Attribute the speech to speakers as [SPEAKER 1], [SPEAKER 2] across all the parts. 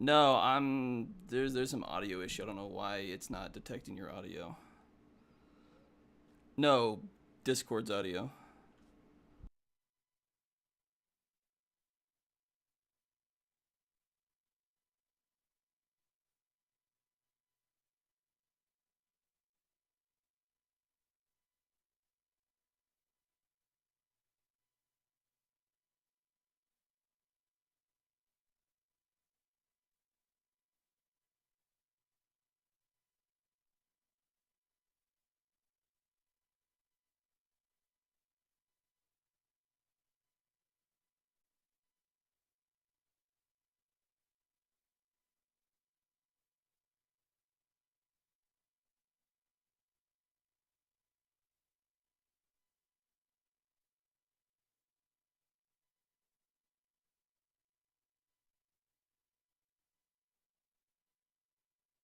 [SPEAKER 1] No, there's some audio issue. I don't know why it's not detecting your audio. No, Discord's audio.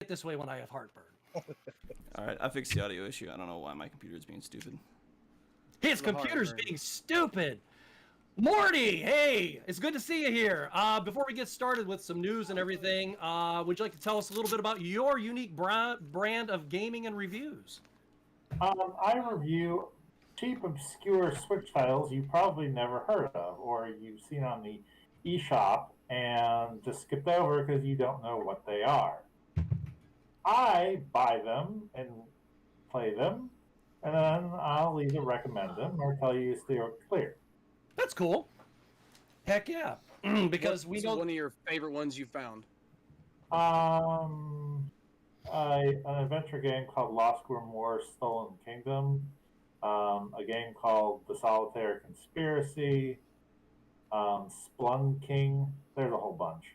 [SPEAKER 2] This way when I have heartburn.
[SPEAKER 1] All right, I fixed the audio issue. I don't know why my computer is being stupid.
[SPEAKER 2] His computer's being stupid. Morty, hey, it's good to see you here. Before we get started with some news and everything, would you like to tell us a little bit about your unique brand of gaming and reviews?
[SPEAKER 3] I review cheap, obscure Switch titles you probably never heard of or you've seen on the eShop and just skipped over because you don't know what they are. I buy them and play them, and then I'll either recommend them or tell you steer clear.
[SPEAKER 2] That's cool. Heck yeah. Because we know
[SPEAKER 4] one of your favorite ones you found.
[SPEAKER 3] An adventure game called Lost Grimoire Stolen Kingdom, a game called The Solitaire Conspiracy, Splunking. There's a whole bunch.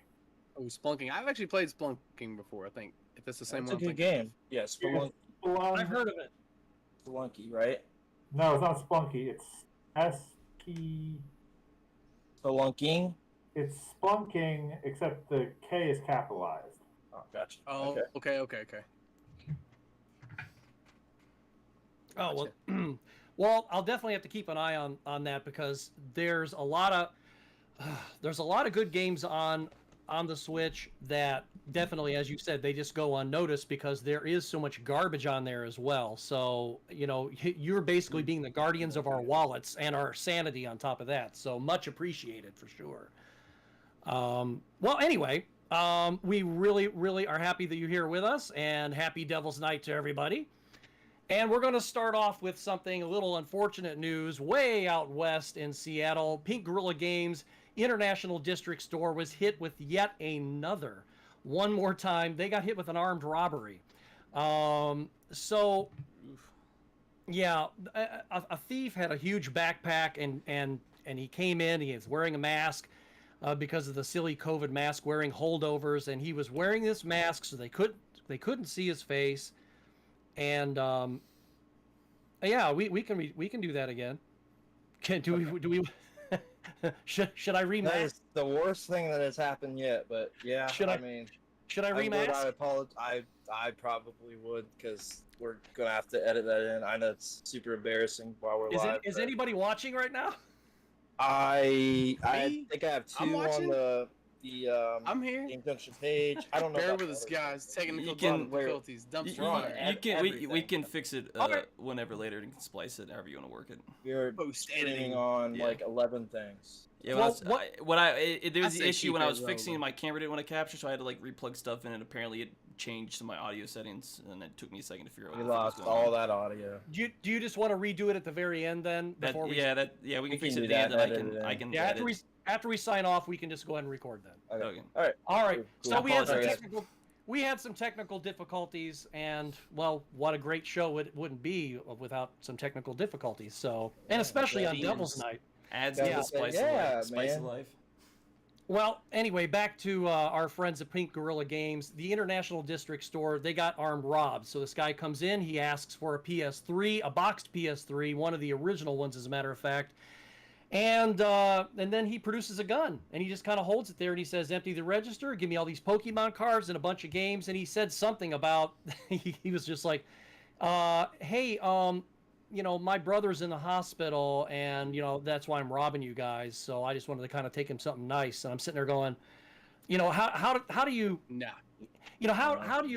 [SPEAKER 4] Oh, Splunking. I've actually played Splunking before, I think. If it's the same
[SPEAKER 5] It's
[SPEAKER 4] one.
[SPEAKER 5] a good game. Yeah, Spelunky.
[SPEAKER 2] I've heard of it.
[SPEAKER 5] Spelunky, right?
[SPEAKER 3] No, it's not Splunky. It's S-P...
[SPEAKER 5] Spelunking?
[SPEAKER 3] It's Splunking, except the K is capitalized.
[SPEAKER 5] Oh, gotcha.
[SPEAKER 4] Oh, okay.
[SPEAKER 2] Oh, well, well, I'll definitely have to keep an eye on that because there's a lot of good games on the Switch that definitely, as you said, they just go unnoticed because there is so much garbage on there as well. So, you know, you're basically being the guardians of our wallets and our sanity on top of that. So much appreciated for sure. Well, anyway, we really, really are happy that you're here with us, and happy Devil's Night to everybody. And we're going to start off with something a little unfortunate news. Way out west in Seattle, Pink Gorilla Games International District Store was hit with yet another. One more time, they got hit with an armed robbery. Yeah, a thief had a huge backpack and he came in. He was wearing a mask because of the silly COVID mask wearing holdovers, and he was wearing this mask so they couldn't see his face. And yeah, we can do that again. Do we? should I remask?
[SPEAKER 5] That is the worst thing that has happened yet. But yeah, should I remask? I apologize. I probably would, because we're gonna have to edit that in. I know it's super embarrassing while we're live.
[SPEAKER 2] Is anybody watching right now?
[SPEAKER 5] I think I have two on the
[SPEAKER 4] I'm here.
[SPEAKER 5] Game Junction page. I don't know.
[SPEAKER 4] Bear with us, guys. Technical difficulties.
[SPEAKER 1] We can fix it whenever later and can splice it however you want to work it.
[SPEAKER 5] We're streaming on like 11 things.
[SPEAKER 1] Yeah, there was the issue when I was fixing my camera didn't want to capture, so I had to like replug stuff in, and apparently it changed some of my audio settings, and it took me a second to figure out.
[SPEAKER 5] We lost all that audio.
[SPEAKER 2] Do you just want to redo it at the very end then?
[SPEAKER 1] We can fix it at the end, and I can.
[SPEAKER 2] Yeah, after we sign off, we can just go ahead and record then.
[SPEAKER 5] Okay.
[SPEAKER 2] All right.
[SPEAKER 5] Cool.
[SPEAKER 2] So we had some technical difficulties, and well, what a great show it wouldn't be without some technical difficulties. So, and especially on Devil's Night.
[SPEAKER 1] Adds to the spice of life.
[SPEAKER 2] Well, anyway, back to our friends at Pink Gorilla Games. The International District Store, they got armed robbed. So this guy comes in, he asks for a PS3, a boxed PS3, one of the original ones, as a matter of fact. And then he produces a gun, and he just kind of holds it there, and he says, empty the register, give me all these Pokemon cards and a bunch of games. And he said something about, he was just like, hey, you know, my brother's in the hospital, and, you know, that's why I'm robbing you guys. So I just wanted to kind of take him something nice. And I'm sitting there going, You know, how do you?
[SPEAKER 4] Nah.
[SPEAKER 2] You know, how do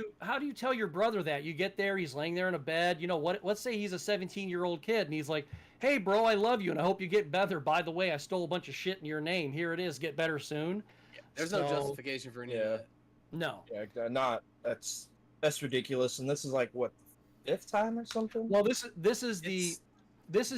[SPEAKER 2] you tell your brother that? You get there, he's laying there in a bed. You know what? Let's say he's a 17-year-old kid, and he's like, "Hey, bro, I love you, and I hope you get better. By the way, I stole a bunch of shit in your name. Here it is. Get better soon."
[SPEAKER 4] Yeah, there's no justification for any of that.
[SPEAKER 2] No.
[SPEAKER 5] Yeah, that's ridiculous. And this is like what, the 5th time or something?
[SPEAKER 2] Well, this is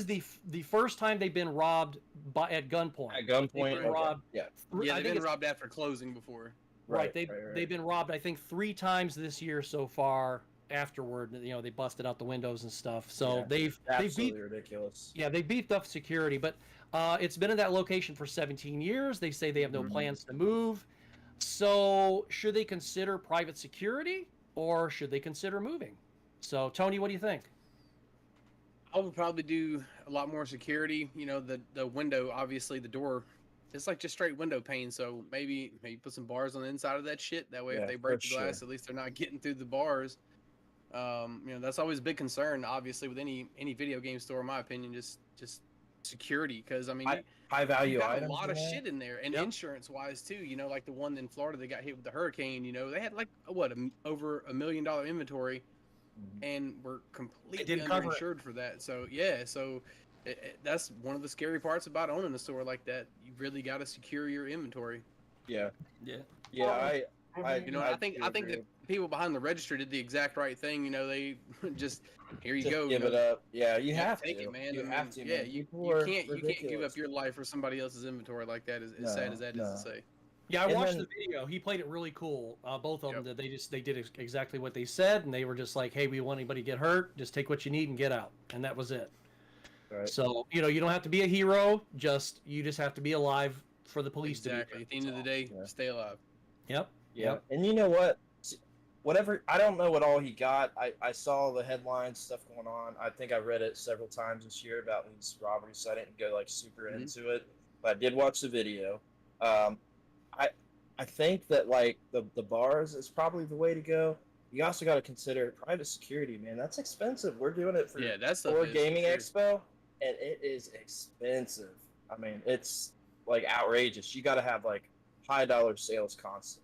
[SPEAKER 2] the first time they've been robbed at gunpoint.
[SPEAKER 5] At gunpoint,
[SPEAKER 2] they've been robbed.
[SPEAKER 5] Yeah.
[SPEAKER 4] Yeah, they've been robbed after closing before.
[SPEAKER 2] Right. They've been robbed, I think, 3 times this year so far. Afterward, you know, they busted out the windows and stuff. So they've
[SPEAKER 5] absolutely ridiculous.
[SPEAKER 2] Yeah, they beefed up security, but it's been in that location for 17 years. They say they have no plans to move. So should they consider private security or should they consider moving? So Tony, what do you think?
[SPEAKER 4] I would probably do a lot more security. You know, the window, obviously the door, it's like just straight window pane. So maybe put some bars on the inside of that shit. That way, if they break the glass, at least they're not getting through the bars. You know, that's always a big concern, obviously, with any video game store, in my opinion, just security. Because I mean,
[SPEAKER 5] high value
[SPEAKER 4] items, a lot of shit in there, and insurance wise too. You know, like the one in Florida that got hit with the hurricane. You know, they had like over $1 million inventory, and were completely underinsured for that. So that's one of the scary parts about owning a store like that. You really got to secure your inventory.
[SPEAKER 5] Yeah.
[SPEAKER 4] I think that people behind the register did the exact right thing. You know, they just here you go.
[SPEAKER 5] Give it up. Yeah, you have to.
[SPEAKER 4] Take it, man.
[SPEAKER 5] You have to.
[SPEAKER 4] Yeah,
[SPEAKER 5] man.
[SPEAKER 4] you can't give up your life for somebody else's inventory like that. As sad as that is to say.
[SPEAKER 2] Yeah, I watched the video. He played it really cool. Both of them. They did exactly what they said, and they were just like, "Hey, we don't want anybody to get hurt. Just take what you need and get out." And that was it.
[SPEAKER 5] Right.
[SPEAKER 2] So you know, you don't have to be a hero. You just have to be alive for the police to be.
[SPEAKER 4] Exactly. At the end of the day, stay alive.
[SPEAKER 2] Yep.
[SPEAKER 5] Yeah. And you know what? Whatever, I don't know what all he got. I saw the headlines, stuff going on. I think I read it several times this year about these robberies, so I didn't go like super into it. But I did watch the video. I think that like the bars is probably the way to go. You also got to consider private security, man. That's expensive. We're doing it for Gaming Expo, and it is expensive. I mean, it's like outrageous. You got to have like high dollar sales constant.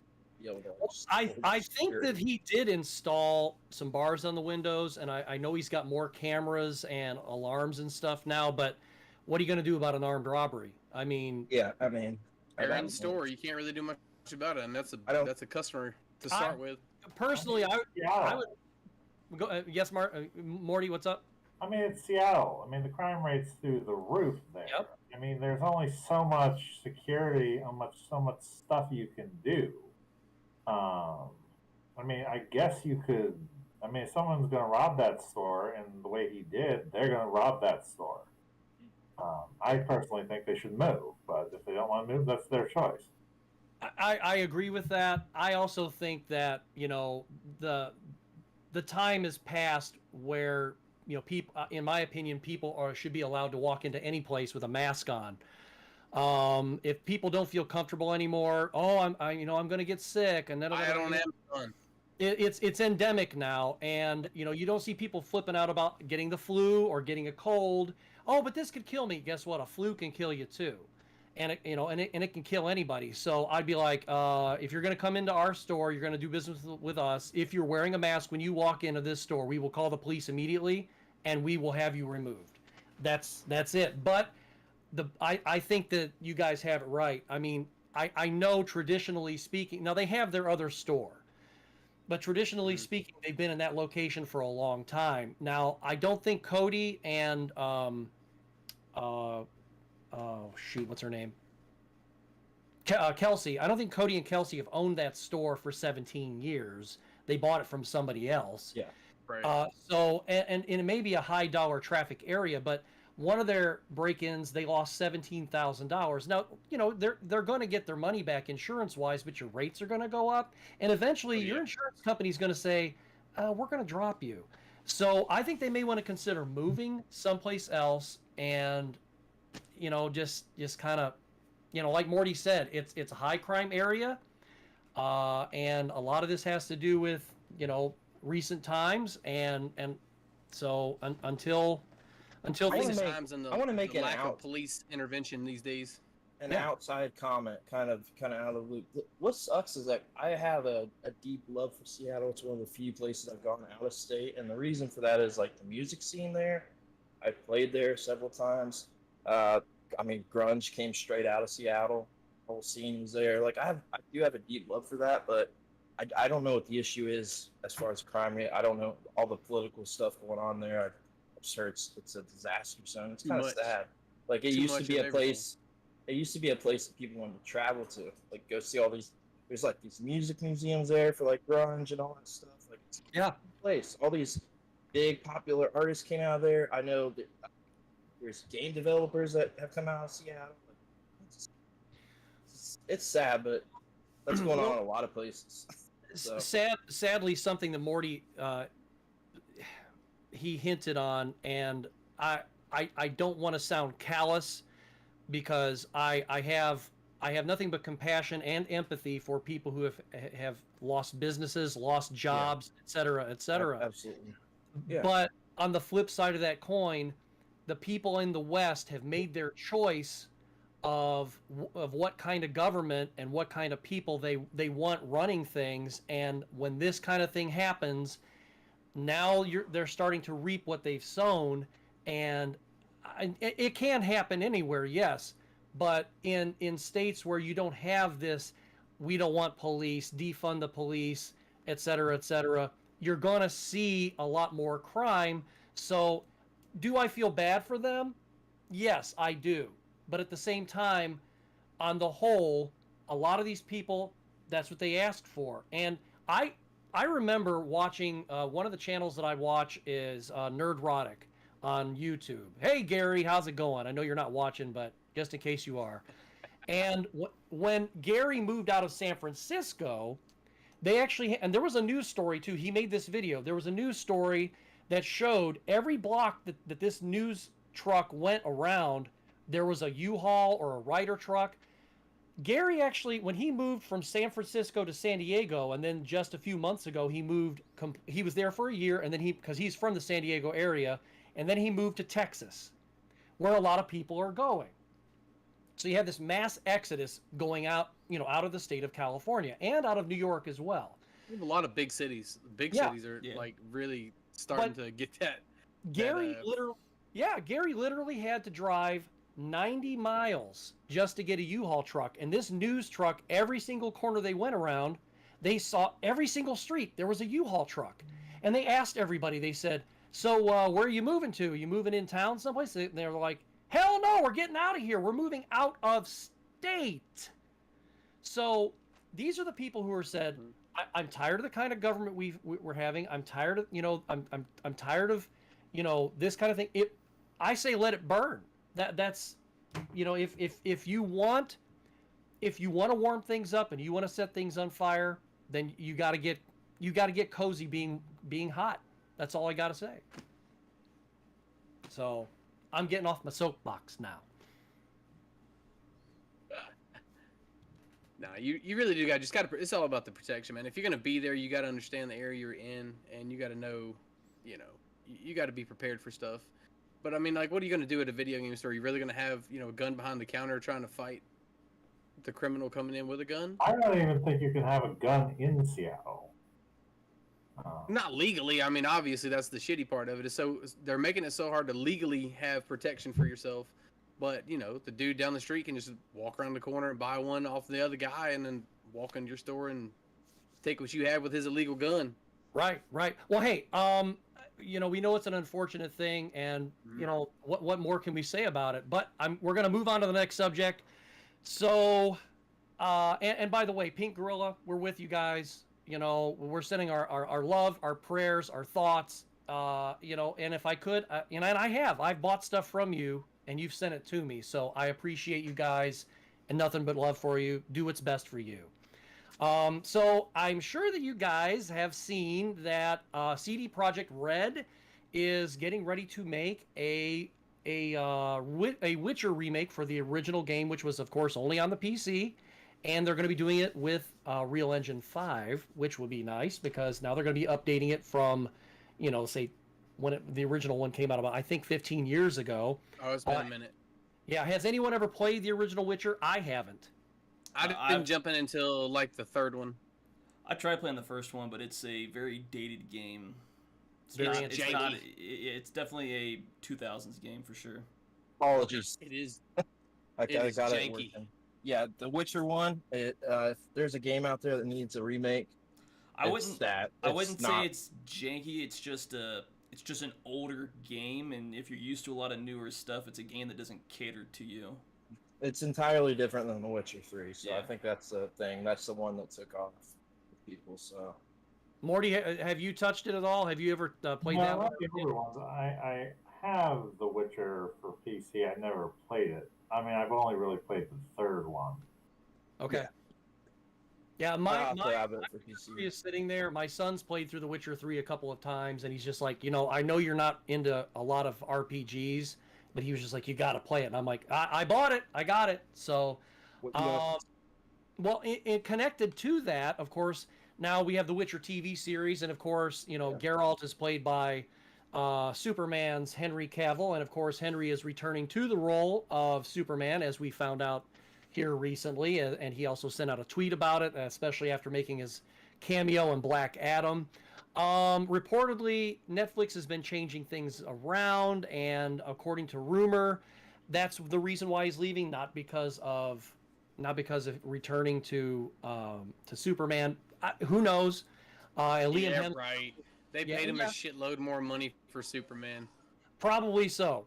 [SPEAKER 2] I think that he did install some bars on the windows, and I know he's got more cameras and alarms and stuff now, but what are you going to do about an armed robbery? I mean...
[SPEAKER 5] Yeah,
[SPEAKER 4] you're in the store. You can't really do much about it, and that's a customer to start with.
[SPEAKER 2] Personally, I would... Go, yes, Morty, what's up?
[SPEAKER 3] I mean, it's Seattle. I mean, the crime rate's through the roof there.
[SPEAKER 2] Yep.
[SPEAKER 3] I mean, there's only so much security, so much stuff you can do. I mean, I guess you could. I mean, if someone's going to rob that store, and the way he did, they're going to rob that store. I personally think they should move, but if they don't want to move, that's their choice.
[SPEAKER 2] I agree with that. I also think that, you know, the time has passed where, you know, people, in my opinion, people should be allowed to walk into any place with a mask on. If people don't feel comfortable anymore, I'm going to get sick, and then
[SPEAKER 4] I don't have fun.
[SPEAKER 2] It's endemic now, and you know, you don't see people flipping out about getting the flu or getting a cold. Oh, but this could kill me. Guess what? A flu can kill you too, and it can kill anybody. So I'd be like, if you're going to come into our store, you're going to do business with us. If you're wearing a mask when you walk into this store, we will call the police immediately, and we will have you removed. That's it. But I think that you guys have it right. I mean, I know traditionally speaking, now they have their other store, but traditionally speaking, they've been in that location for a long time. Now, I don't think Cody and, what's her name? Kelsey. I don't think Cody and Kelsey have owned that store for 17 years. They bought it from somebody else.
[SPEAKER 5] Yeah.
[SPEAKER 2] Right. So, and it may be a high dollar traffic area, but one of their break-ins, they lost $17,000. Now, you know, they're going to get their money back insurance-wise, but your rates are going to go up, and eventually your insurance company is going to say, we're going to drop you. So I think they may want to consider moving someplace else, and you know, just kind of, you know, like Morty said, it's a high crime area, and a lot of this has to do with, you know, recent times, and so until
[SPEAKER 4] times and the lack of police intervention these days.
[SPEAKER 5] an outside comment, kind of out of the loop. What sucks is that I have a deep love for Seattle. It's one of the few places I've gone out of state, and the reason for that is like the music scene there. I played there several times. I mean, grunge came straight out of Seattle. The whole scene was there. Like I do have a deep love for that, but I don't know what the issue is as far as crime rate. I don't know all the political stuff going on there. I've just heard it's a disaster zone. It's kind of sad. Like it used to be a place. It used to be a place that people wanted to travel to, like go see all these. There's like these music museums there for like grunge and all that stuff. Like it's a place. All these big popular artists came out of there. I know that there's game developers that have come out of Seattle. It's sad, but that's going on in a lot of places. So.
[SPEAKER 2] Sadly, something that Morty he hinted on, and I don't want to sound callous, because I have nothing but compassion and empathy for people who have lost businesses, lost jobs, et cetera, et cetera.
[SPEAKER 5] Absolutely. Yeah.
[SPEAKER 2] But on the flip side of that coin, the people in the West have made their choice of what kind of government and what kind of people they want running things. And when this kind of thing happens, now they're starting to reap what they've sown. And it can happen anywhere, yes, but in states where you don't have this, we don't want police, defund the police, et cetera, you're going to see a lot more crime. So do I feel bad for them? Yes, I do. But at the same time, on the whole, a lot of these people, that's what they asked for. And I remember watching, one of the channels that I watch is Nerdrotic on YouTube. Hey, Gary, how's it going? I know you're not watching, but just in case you are. And when Gary moved out of San Francisco, they actually, and there was a news story too. He made this video. There was a news story that showed every block that this news truck went around, there was a U-Haul or a Ryder truck. Gary actually, when he moved from San Francisco to San Diego, and then just a few months ago, he was there for a year, and then because he's from the San Diego area, and then he moved to Texas, where a lot of people are going. So you have this mass exodus going out, out of the state of California and out of New York as well.
[SPEAKER 4] We have a lot of big cities. Big cities are like really starting to get that.
[SPEAKER 2] Gary literally had to drive 90 miles just to get a U-Haul truck. And this news truck, every single corner they went around, they saw every single street, there was a U-Haul truck. And they asked everybody, they said, so where are you moving to? Are you moving in town someplace? And they were like, hell no, we're getting out of here. We're moving out of state. So these are the people who are said, I'm tired of the kind of government we're having. I'm tired of, I'm tired of, this kind of thing. I say let it burn. That's, if you want to warm things up and you want to set things on fire, then you got to get cozy being hot. That's all I got to say. So I'm getting off my soapbox now.
[SPEAKER 4] No, you really do just got to. It's all about the protection, man. If you're gonna be there, you got to understand the area you're in, and you got to know, you got to be prepared for stuff. But I mean, like, what are you gonna do at a video game store? Are you really gonna have a gun behind the counter trying to fight the criminal coming in with a gun?
[SPEAKER 3] I don't even think you can have a gun in Seattle.
[SPEAKER 4] Not legally. I mean, obviously that's the shitty part of it. So they're making it so hard to legally have protection for yourself. But the dude down the street can just walk around the corner and buy one off the other guy, and then walk into your store and take what you have with his illegal gun.
[SPEAKER 2] Right. Well, hey, we know it's an unfortunate thing, and what more can we say about it? But we're gonna move on to the next subject. So, and by the way, Pink Gorilla, we're with you guys. We're sending our love, our prayers, our thoughts. And if I could, and I've bought stuff from you, and you've sent it to me. So I appreciate you guys, and nothing but love for you. Do what's best for you. So I'm sure that you guys have seen that CD Projekt Red is getting ready to make a Witcher remake for the original game, which was, of course, only on the PC. And they're going to be doing it with Real Engine 5, which would be nice, because now they're going to be updating it from, say, when the original one came out about, I think, 15 years ago.
[SPEAKER 4] Oh, it's been a minute.
[SPEAKER 2] Yeah, has anyone ever played the original Witcher? I haven't.
[SPEAKER 4] I didn't jump in until like the third one.
[SPEAKER 1] I tried playing the first one, but it's a very dated game. It's definitely a 2000s game for sure.
[SPEAKER 5] Apologies.
[SPEAKER 4] It is.
[SPEAKER 5] I got it working. Yeah, the Witcher one. If there's a game out there that needs a remake,
[SPEAKER 1] I wouldn't say it's janky. It's just an older game, and if you're used to a lot of newer stuff, it's a game that doesn't cater to you.
[SPEAKER 5] It's entirely different than The Witcher 3, so yeah. I think that's the thing. That's the one that took off with people. So,
[SPEAKER 2] Morty, have you touched it at all? Have you ever played that one?
[SPEAKER 3] I have The Witcher for PC. I never played it. I mean, I've only really played the third one.
[SPEAKER 2] Okay. Yeah, my is sitting there. My son's played through The Witcher 3 a couple of times, and he's just like, I know you're not into a lot of RPGs, but he was just like, you got to play it. And I'm like, I bought it. I got it. So, well, it connected to that, of course, now we have the Witcher TV series, and of course, Geralt is played by Superman's Henry Cavill, and of course, Henry is returning to the role of Superman, as we found out here recently, and he also sent out a tweet about it, especially after making his cameo in Black Adam. Reportedly, Netflix has been changing things around, and according to rumor, that's the reason why he's leaving, not because of returning to Superman. Who knows? Liam
[SPEAKER 4] right. They paid him a shitload more money for Superman.
[SPEAKER 2] Probably so.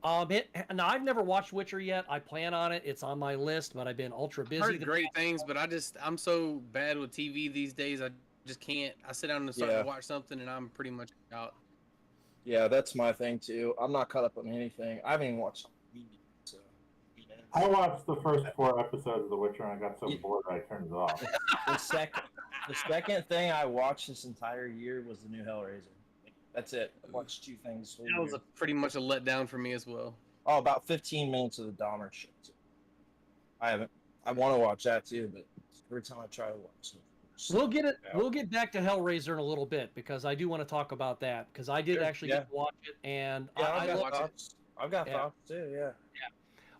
[SPEAKER 2] Now I've never watched Witcher yet. I plan on it. It's on my list, but I've been ultra busy.
[SPEAKER 4] Heard great things, but I'm so bad with TV these days. I just can't. I sit down and start to watch something, and I'm pretty much out.
[SPEAKER 5] Yeah, that's my thing too. I'm not caught up on anything. I haven't even watched TV. So,
[SPEAKER 3] I watched the first 4 episodes of The Witcher, and I got so bored I turned it off.
[SPEAKER 5] The second thing I watched this entire year was the new Hellraiser. That's it. I watched 2 things.
[SPEAKER 4] That was pretty much a letdown for me as well.
[SPEAKER 5] Oh, about 15 minutes of the Dahmer shit. I want to watch that too, but every time I try to watch it.
[SPEAKER 2] We'll get back to Hellraiser in a little bit, because I do want to talk about that, because I did actually get to watch it, and
[SPEAKER 5] I've got thoughts too. Yeah.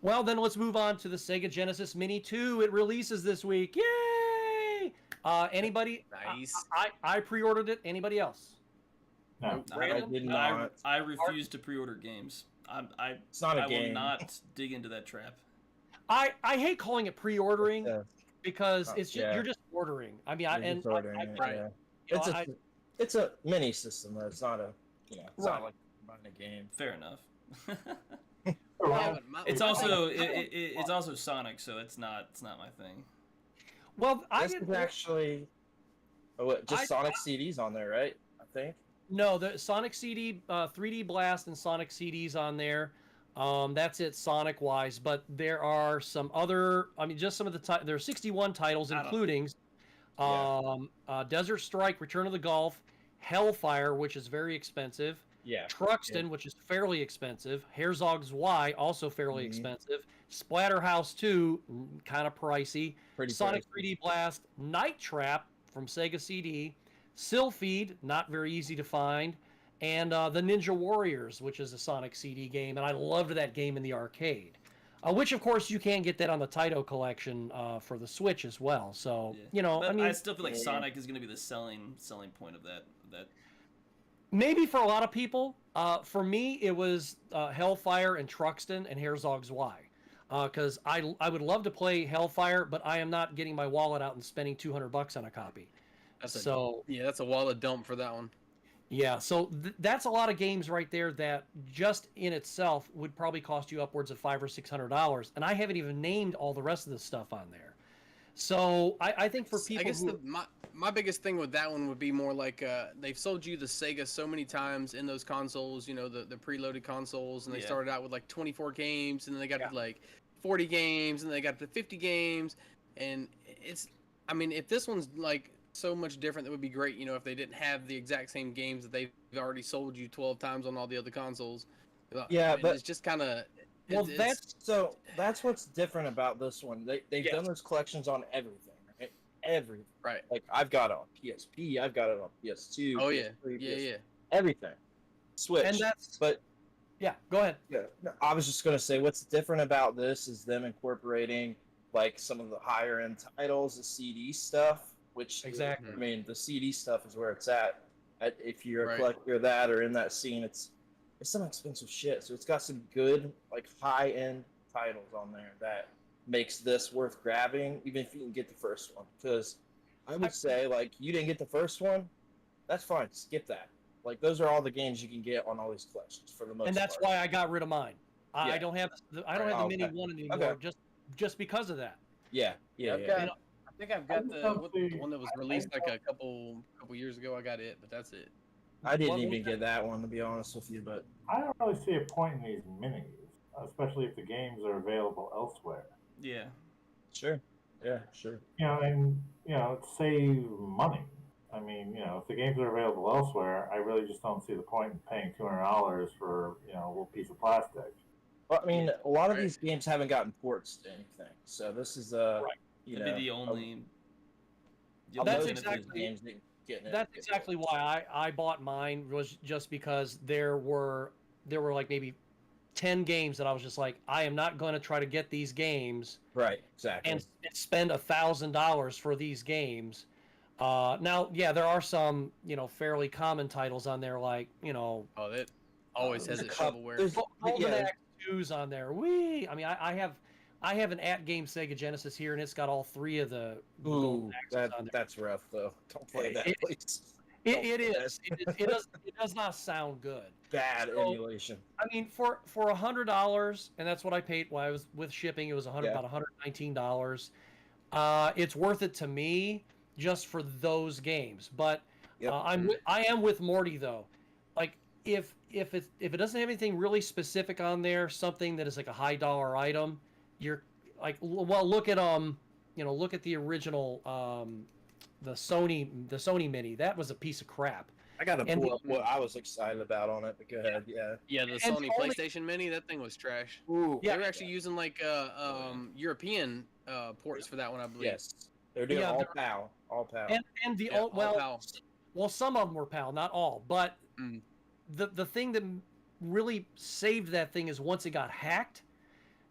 [SPEAKER 2] Well, then let's move on to the Sega Genesis Mini 2. It releases this week. Yay! Anybody?
[SPEAKER 4] Nice.
[SPEAKER 2] I pre-ordered it. Anybody else?
[SPEAKER 3] No,
[SPEAKER 5] I did not.
[SPEAKER 1] I refuse to pre-order games.
[SPEAKER 5] It's not a game.
[SPEAKER 1] I will not dig into that trap.
[SPEAKER 2] I hate calling it pre-ordering because it's just you're just ordering. I mean,
[SPEAKER 5] it's a mini system. It's not a it's not like buying a game.
[SPEAKER 1] Fair enough. It's also Sonic, so it's not my thing.
[SPEAKER 2] Well,
[SPEAKER 5] Sonic CDs on there, right? I think.
[SPEAKER 2] No, the Sonic CD, 3D Blast, and Sonic CDs on there. That's it Sonic-wise, but there are some other. I mean, just some of the there are 61 titles, including Desert Strike, Return of the Gulf, Hellfire, which is very expensive. Truxton, which is fairly expensive. Herzog Zwei, also fairly expensive. Splatterhouse 2, kind of pricey. Sonic 3D Blast, Night Trap from Sega CD. Sylphied, not very easy to find, and the Ninja Warriors, which is a Sonic CD game, and I loved that game in the arcade. Which, of course, you can get that on the Taito collection for the Switch as well. So
[SPEAKER 1] I still feel like Sonic is going to be the selling point of that.
[SPEAKER 2] Maybe for a lot of people. For me, it was Hellfire and Truxton and Herzog Zwei. Because I would love to play Hellfire, but I am not getting my wallet out and spending $200 on a copy.
[SPEAKER 4] That's a wallet dump for that one.
[SPEAKER 2] Yeah, so that's a lot of games right there that just in itself would probably cost you upwards of $500 or $600, and I haven't even named all the rest of the stuff on there. So I think for people,
[SPEAKER 4] my biggest thing with that one would be more like they've sold you the Sega so many times in those consoles, the preloaded consoles, and they started out with like 24 games, and then they got to like 40 games, and then they got to 50 games, and if this one's like so much different, that would be great, if they didn't have the exact same games that they've already sold you 12 times on all the other consoles.
[SPEAKER 5] But
[SPEAKER 4] it's just kind of
[SPEAKER 5] that's what's different about this one. They've done those collections on everything, right? Everything,
[SPEAKER 4] right?
[SPEAKER 5] Like I've got it on PSP, I've got it on PS2.
[SPEAKER 4] Oh
[SPEAKER 5] PS3,
[SPEAKER 4] yeah,
[SPEAKER 5] everything. Switch,
[SPEAKER 2] and Yeah, go ahead.
[SPEAKER 5] Yeah, no, I was just gonna say what's different about this is them incorporating like some of the higher end titles, the CD stuff. Which
[SPEAKER 2] Exactly.
[SPEAKER 5] I mean, the CD stuff is where it's at. If you're a
[SPEAKER 4] Right.
[SPEAKER 5] collector of that or in that scene, it's some expensive shit. So it's got some good like high end titles on there that makes this worth grabbing, even if you can get the first one. Because I would say like you didn't get the first one, that's fine. Skip that. Like those are all the games you can get on all these collections for the most part.
[SPEAKER 2] And that's why I got rid of mine. I
[SPEAKER 5] Yeah.
[SPEAKER 2] don't have the mini one anymore, just because of that.
[SPEAKER 5] Yeah.
[SPEAKER 4] I think I've got the one that was released like a couple years ago. I got it, but that's it.
[SPEAKER 5] I didn't even get that one, to be honest with you, but
[SPEAKER 3] I don't really see a point in these minis, especially if the games are available elsewhere.
[SPEAKER 1] Yeah.
[SPEAKER 5] sure. Yeah, sure.
[SPEAKER 3] Save money. I mean, if the games are available elsewhere, I really just don't see the point in paying $200 for, a little piece of plastic.
[SPEAKER 5] Well, I mean, a lot of these games haven't gotten ports to anything, so this is
[SPEAKER 1] That'd be the only.
[SPEAKER 2] That's exactly why I bought mine, was just because there were like maybe 10 games that I was just like, I am not going to try to get these games.
[SPEAKER 5] Right, exactly.
[SPEAKER 2] And spend $1,000 for these games. Now, yeah, there are some, fairly common titles on there, like,
[SPEAKER 4] Oh, that always has its shovelware.
[SPEAKER 2] There's Golden Axe 2's on there. I mean, I have an at-game Sega Genesis here, and it's got all 3 of the
[SPEAKER 5] Ooh, that's rough, though. Don't play that, please.
[SPEAKER 2] It is. It does not sound good.
[SPEAKER 5] Bad emulation.
[SPEAKER 2] I mean, for $100, and that's what I paid. While I was with shipping, it was about $119. It's worth it to me just for those games. But I am with Morty though. Like if it doesn't have anything really specific on there, something that is like a high dollar item, you're like, well, look at the original the Sony Mini. That was a piece of crap.
[SPEAKER 5] I gotta pull up what I was excited about on it, but go ahead,
[SPEAKER 4] Yeah, the Sony PlayStation Mini, that thing was trash.
[SPEAKER 5] Ooh.
[SPEAKER 4] They were actually using like European ports for that one, I believe.
[SPEAKER 5] Yes, they're doing all PAL.
[SPEAKER 2] And well, some of them were PAL, not all. But the thing that really saved that thing is once it got hacked,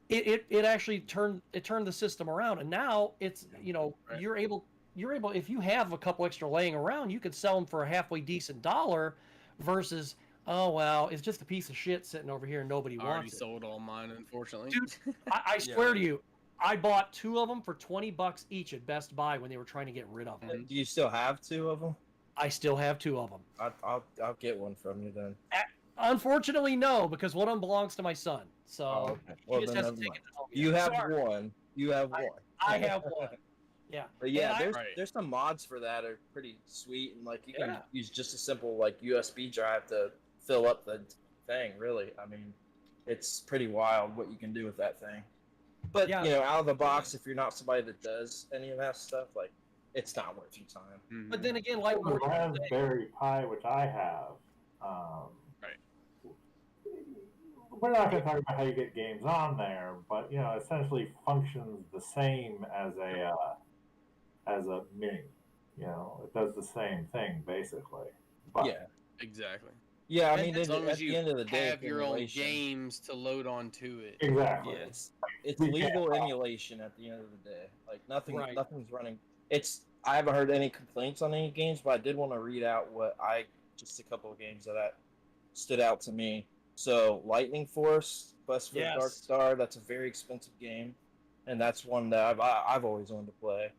[SPEAKER 2] it actually turned the system around, and now it's you're able if you have a couple extra laying around, you could sell them for a halfway decent dollar, versus it's just a piece of shit sitting over here and nobody wants it. I
[SPEAKER 4] already sold all mine, unfortunately.
[SPEAKER 2] Dude, I swear to you, I bought 2 of them for $20 each at Best Buy when they were trying to get rid of them.
[SPEAKER 5] Do you still have 2 of them?
[SPEAKER 2] I still have 2 of them.
[SPEAKER 5] I'll get one from you then.
[SPEAKER 2] Unfortunately, no, because one of them belongs to my son. So
[SPEAKER 5] he just has to take it home. You have one. You have one.
[SPEAKER 2] I have one. Yeah.
[SPEAKER 5] But there's some mods for that are pretty sweet, and like you can use just a simple like USB drive to fill up the thing. Really, I mean, it's pretty wild what you can do with that thing. But out of the box, if you're not somebody that does any of that stuff, like it's not worth your time.
[SPEAKER 2] Mm-hmm. But then again, like
[SPEAKER 3] Raspberry Pi, which I have. We're not going to talk about how you get games on there, but essentially functions the same as a mini. It does the same thing basically. But,
[SPEAKER 4] exactly.
[SPEAKER 5] Yeah, I mean,
[SPEAKER 4] as long as you
[SPEAKER 5] at the end of the day,
[SPEAKER 4] have your own games to load onto it.
[SPEAKER 3] Exactly.
[SPEAKER 5] Yes. It's legal emulation at the end of the day. Like nothing's running. I haven't heard any complaints on any games, but I did want to read out just a couple of games that stood out to me. So, Lightning Force, Quest for the Dark Star, that's a very expensive game, and that's one that I've always wanted to play.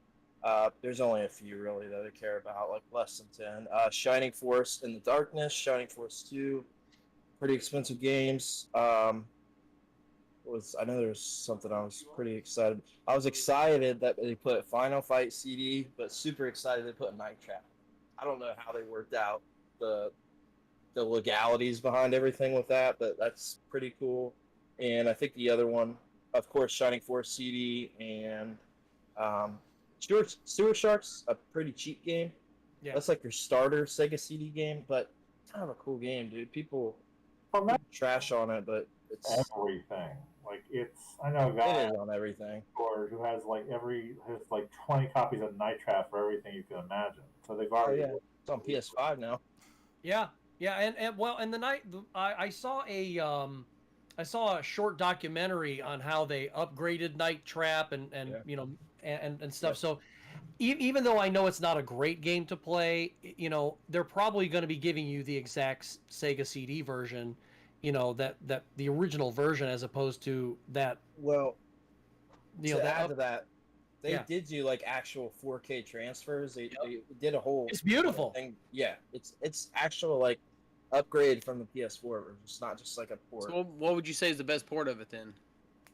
[SPEAKER 5] There's only a few, really, that I care about, like less than 10. Shining Force in the Darkness, Shining Force 2, pretty expensive games. I know there was something I was pretty excited. I was excited that they put Final Fight CD, but super excited they put Night Trap. I don't know how they worked out the legalities behind everything with that, but that's pretty cool. And I think the other one, of course, Shining Force CD and Sewer Shark's a pretty cheap game. Yeah. That's like your starter Sega CD game, but it's kind of a cool game, dude. People trash on it, but it's
[SPEAKER 3] everything. Like I know a guy
[SPEAKER 5] it is on everything
[SPEAKER 3] who has like 20 copies of Night Trap for everything you can imagine. So they've already
[SPEAKER 5] it's on PS5 now.
[SPEAKER 2] Yeah. Yeah, and the night I saw a short documentary on how they upgraded Night Trap and you know and stuff. Yeah. So even though I know it's not a great game to play, you know, they're probably going to be giving you the exact Sega CD version, you know, that the original version as opposed to that.
[SPEAKER 5] Well, you know, add to that, they did do like actual 4K transfers. They did a whole.
[SPEAKER 2] It's beautiful.
[SPEAKER 5] Thing. Yeah, it's actual like upgrade from the PS4. It's not just like a port.
[SPEAKER 4] So what would you say is the best port of it then?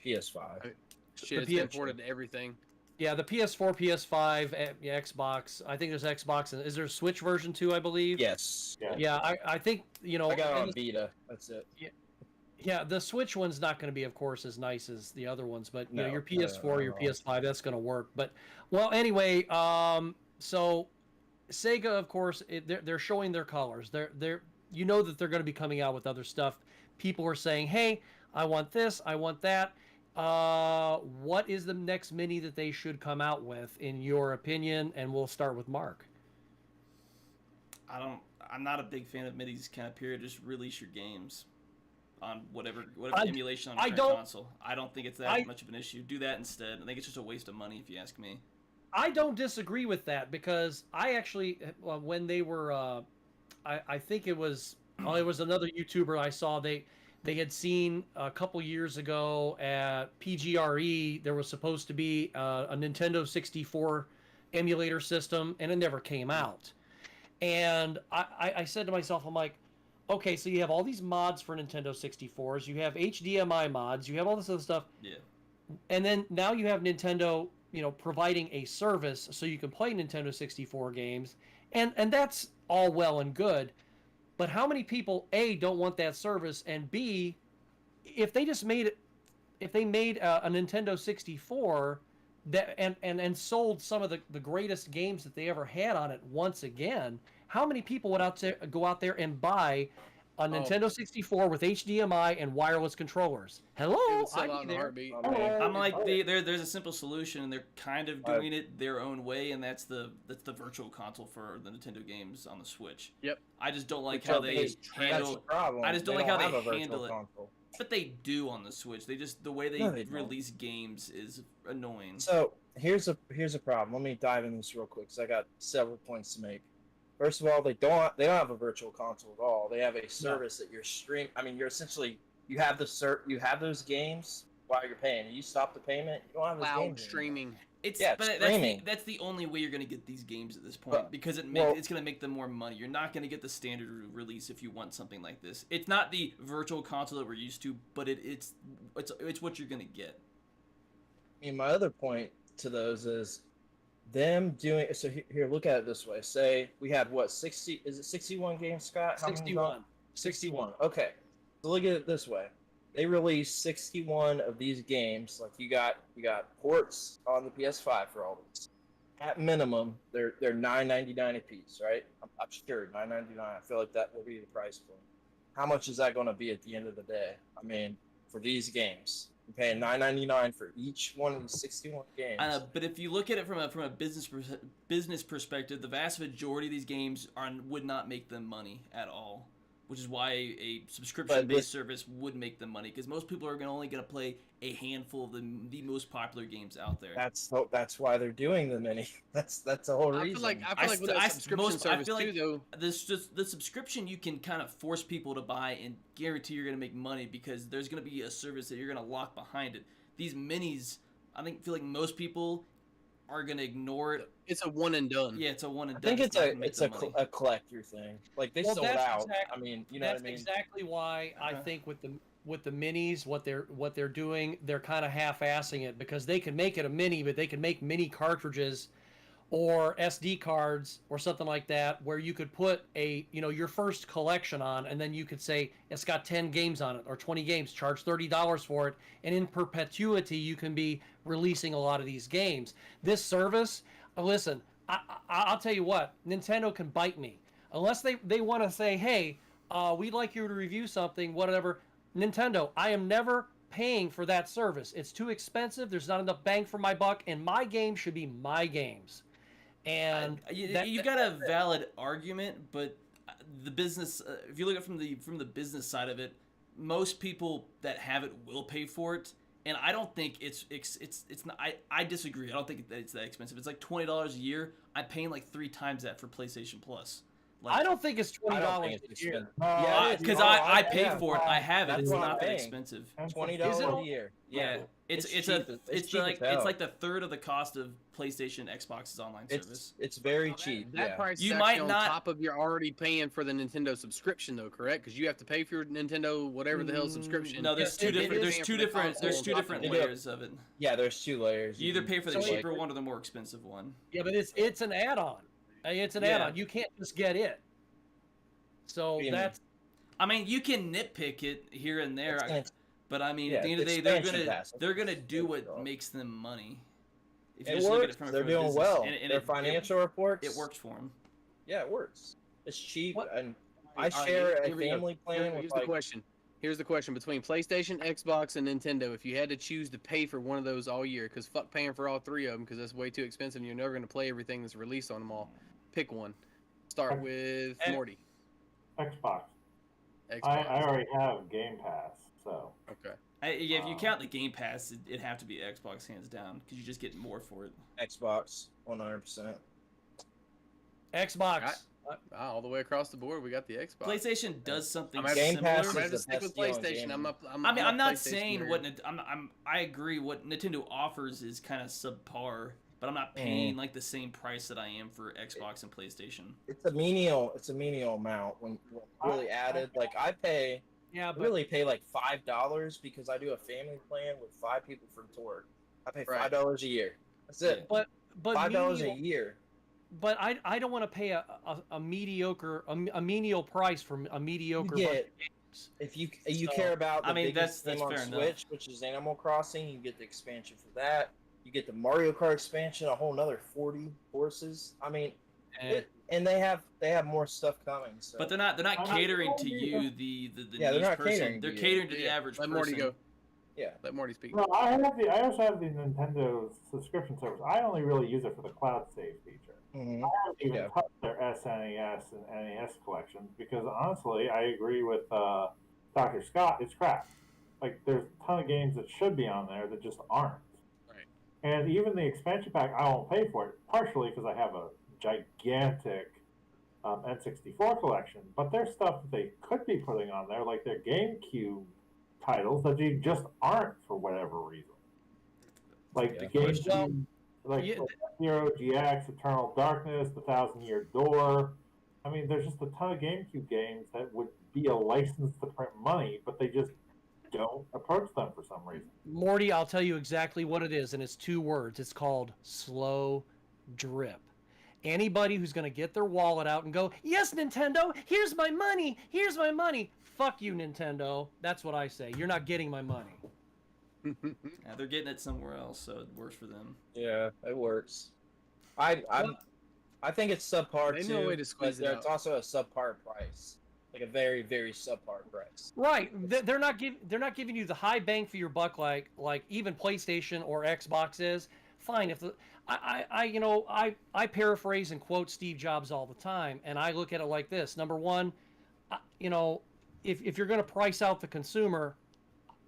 [SPEAKER 5] PS5.
[SPEAKER 4] Shit, it's been ported to everything.
[SPEAKER 2] Yeah, the PS4, PS5, Xbox. I think there's Xbox. And is there a Switch version too? I believe.
[SPEAKER 5] Yes.
[SPEAKER 2] Yeah, I think you know.
[SPEAKER 5] I got it on Vita. That's it.
[SPEAKER 2] Yeah, the Switch one's not going to be, of course, as nice as the other ones, but you know, your PS4, your PS5, that's going to work. But well, anyway, so Sega, of course, they're showing their colors. They're you know that they're going to be coming out with other stuff. People are saying, "Hey, I want this, I want that." What is the next mini that they should come out with, in your opinion? And we'll start with Mark.
[SPEAKER 1] I'm not a big fan of minis kind of period. Just release your games on whatever emulation on your console. I don't think it's that much of an issue. Do that instead. I think it's just a waste of money if you ask me.
[SPEAKER 2] I don't disagree with that, because I actually, when they were, I think it was another YouTuber I saw, they had seen a couple years ago at PGRE, there was supposed to be a Nintendo 64 emulator system, and it never came out. And I said to myself, I'm like, okay, so you have all these mods for Nintendo 64s, you have HDMI mods, you have all this other stuff.
[SPEAKER 1] Yeah.
[SPEAKER 2] And then now you have Nintendo, you know, providing a service so you can play Nintendo 64 games, and that's all well and good. But how many people, A, don't want that service, and B, if they made a Nintendo 64 that and sold some of the greatest games that they ever had on it once again, how many people would go out there and buy a Nintendo 64 with HDMI and wireless controllers? Hello, I'm there.
[SPEAKER 1] I'm like, there's a simple solution, and they're kind of doing it their own way, and that's the virtual console for the Nintendo games on the Switch.
[SPEAKER 4] Yep.
[SPEAKER 1] I just don't like how they handle. I just don't like how they handle it. But they do on the Switch. The way they release games is annoying.
[SPEAKER 5] So here's a problem. Let me dive into this real quick, because I got several points to make. First of all, they don't have a virtual console at all. They have a service that you're stream. I mean, you have those games while you're paying. You stop the payment, you don't have those games
[SPEAKER 4] streaming.
[SPEAKER 5] Streaming.
[SPEAKER 1] That's the only way you're going to get these games at this point, because it's going to make them more money. You're not going to get the standard release if you want something like this. It's not the virtual console that we're used to, but it's what you're going to get.
[SPEAKER 5] I mean, my other point to those is them doing. So here, look at it this way. Say we had 60? Is it 61 games, Scott? 61. Okay. So look at it this way. They released 61 of these games. Like you got ports on the PS5 for all these. At minimum, they're $9.99 a piece, right? I'm sure $9.99. I feel like that will be the price point. How much is that going to be at the end of the day? I mean, for these games, you're paying $9.99 for each one of these 61 games.
[SPEAKER 1] But if you look at it from a business perspective, the vast majority of these games would not make them money at all. Which is why a subscription-based service would make them money, because most people are only going to play a handful of the most popular games out there.
[SPEAKER 5] That's why they're doing the mini. That's the whole reason.
[SPEAKER 4] I feel like with a subscription service too, though.
[SPEAKER 1] The subscription you can kind of force people to buy and guarantee you're going to make money, because there's going to be a service that you're going to lock behind it. These minis, feel like most people are going to ignore it.
[SPEAKER 4] It's a one and done.
[SPEAKER 1] Yeah, it's a one and
[SPEAKER 5] done. I think it's a collector thing. Like they sold out.
[SPEAKER 2] Exactly,
[SPEAKER 5] you know what I mean?
[SPEAKER 2] That's exactly why I think with the minis, what they're doing, they're kind of half-assing it, because they can make it a mini, but they can make mini cartridges or SD cards or something like that, where you could put your first collection on, and then you could say it's got 10 games on it or 20 games, charge $30 for it, and in perpetuity you can be releasing a lot of these games. This service, listen, I'll tell you what, Nintendo can bite me unless they want to say, hey, we'd like you to review something, whatever. Nintendo, I am never paying for that service. It's too expensive. There's not enough bang for my buck, and my games should be my games. And
[SPEAKER 1] you got a valid argument, but the business. If you look at it from the business side of it, most people that have it will pay for it, and I don't think it's not. I disagree. I don't think that it's that expensive. It's like $20 a year. I'm paying like 3 times that for PlayStation Plus.
[SPEAKER 2] Like, I don't think it's $20 a year.
[SPEAKER 1] Yeah, because I paid for it. I have it. It's not that expensive.
[SPEAKER 5] $20 a year. Yeah,
[SPEAKER 1] it's like the third of the cost of PlayStation, Xbox's online service.
[SPEAKER 5] It's very cheap.
[SPEAKER 4] That price is actually on top of you're already paying for the Nintendo subscription, though, correct? Because you have to pay for your Nintendo whatever the hell subscription.
[SPEAKER 1] No, there's two different layers of it.
[SPEAKER 5] Yeah, there's 2 layers.
[SPEAKER 1] You either pay for the cheaper one or the more expensive one.
[SPEAKER 2] Yeah, but it's an add-on. It's an add-on. You can't just get it. So that's.
[SPEAKER 1] I mean, you can nitpick it here and there, but I mean, at the end of the day, they're gonna do what makes them money.
[SPEAKER 5] If you just look at it from
[SPEAKER 1] they're
[SPEAKER 5] doing
[SPEAKER 1] business.
[SPEAKER 5] well.
[SPEAKER 1] And
[SPEAKER 5] their financial reports.
[SPEAKER 1] It works for them.
[SPEAKER 5] Yeah, it works. It's cheap, and I share a family plan.
[SPEAKER 4] Here's the question. Here's the question: between PlayStation, Xbox, and Nintendo, if you had to choose to pay for one of those all year, because fuck paying for all 3 of them, because that's way too expensive, and you're never gonna play everything that's released on them all. Pick one. Start with Morty.
[SPEAKER 3] Xbox. I already have Game Pass, so.
[SPEAKER 1] Okay. If you count the Game Pass, it'd have to be Xbox hands down, because you just get more for it.
[SPEAKER 5] Xbox, 100%.
[SPEAKER 2] Xbox.
[SPEAKER 4] All the way across the board, we got the Xbox.
[SPEAKER 1] PlayStation does something
[SPEAKER 5] Game
[SPEAKER 1] similar.
[SPEAKER 5] Pass
[SPEAKER 4] I'm going to stick with PlayStation.
[SPEAKER 1] I'm not saying what I agree. What Nintendo offers is kind of subpar, but I'm not paying like the same price that I am for Xbox and PlayStation.
[SPEAKER 5] It's a menial amount when really added. Like I really pay like $5 because I do a family plan with 5 people from Torque. I pay $5 a year. That's it.
[SPEAKER 2] But
[SPEAKER 5] $5 a year.
[SPEAKER 2] But I don't want to pay a mediocre a menial price for a mediocre bunch of games.
[SPEAKER 5] If you care about the biggest
[SPEAKER 1] that's
[SPEAKER 5] game on
[SPEAKER 1] fair
[SPEAKER 5] Switch,
[SPEAKER 1] enough.
[SPEAKER 5] which is Animal Crossing, you get the expansion for that. You get the Mario Kart expansion, a whole nother 40 horses. I mean, and they have more stuff coming. So.
[SPEAKER 1] But they're not catering to you, the
[SPEAKER 5] they're not
[SPEAKER 1] person.
[SPEAKER 5] Catering
[SPEAKER 1] they're catering to the average person.
[SPEAKER 4] Let Morty go.
[SPEAKER 5] Yeah,
[SPEAKER 4] let Morty speak.
[SPEAKER 3] No, I also have the Nintendo subscription service. I only really use it for the cloud save feature.
[SPEAKER 5] Mm-hmm.
[SPEAKER 3] I don't even touch their SNES and NES collections because honestly, I agree with Dr. Scott. It's crap. Like there's a ton of games that should be on there that just aren't.
[SPEAKER 4] Right.
[SPEAKER 3] And even the expansion pack, I won't pay for it. Partially because I have a gigantic N64 collection, but there's stuff that they could be putting on there, like their GameCube titles that you just aren't for whatever reason. Like the GameCube, Hero GX, Eternal Darkness, The 1,000-Year Door. I mean, there's just a ton of GameCube games that would be a license to print money, but they just don't approach them for some reason.
[SPEAKER 2] Morty, I'll tell you exactly what it is, and it's 2 words. It's called slow drip. Anybody who's going to get their wallet out and go, yes, Nintendo, here's my money, fuck you, Nintendo. That's what I say. You're not getting my money.
[SPEAKER 1] Yeah, they're getting it somewhere else, so it works for them.
[SPEAKER 5] Yeah, it works. I think it's subpar
[SPEAKER 4] too.
[SPEAKER 5] No
[SPEAKER 4] way to squeeze it out.
[SPEAKER 5] It's also a subpar price, like a very, very subpar price.
[SPEAKER 2] Right. They're not giving you the high bang for your buck like even PlayStation or Xbox is. Fine. If I paraphrase and quote Steve Jobs all the time, and I look at it like this. Number one, if you're going to price out the consumer,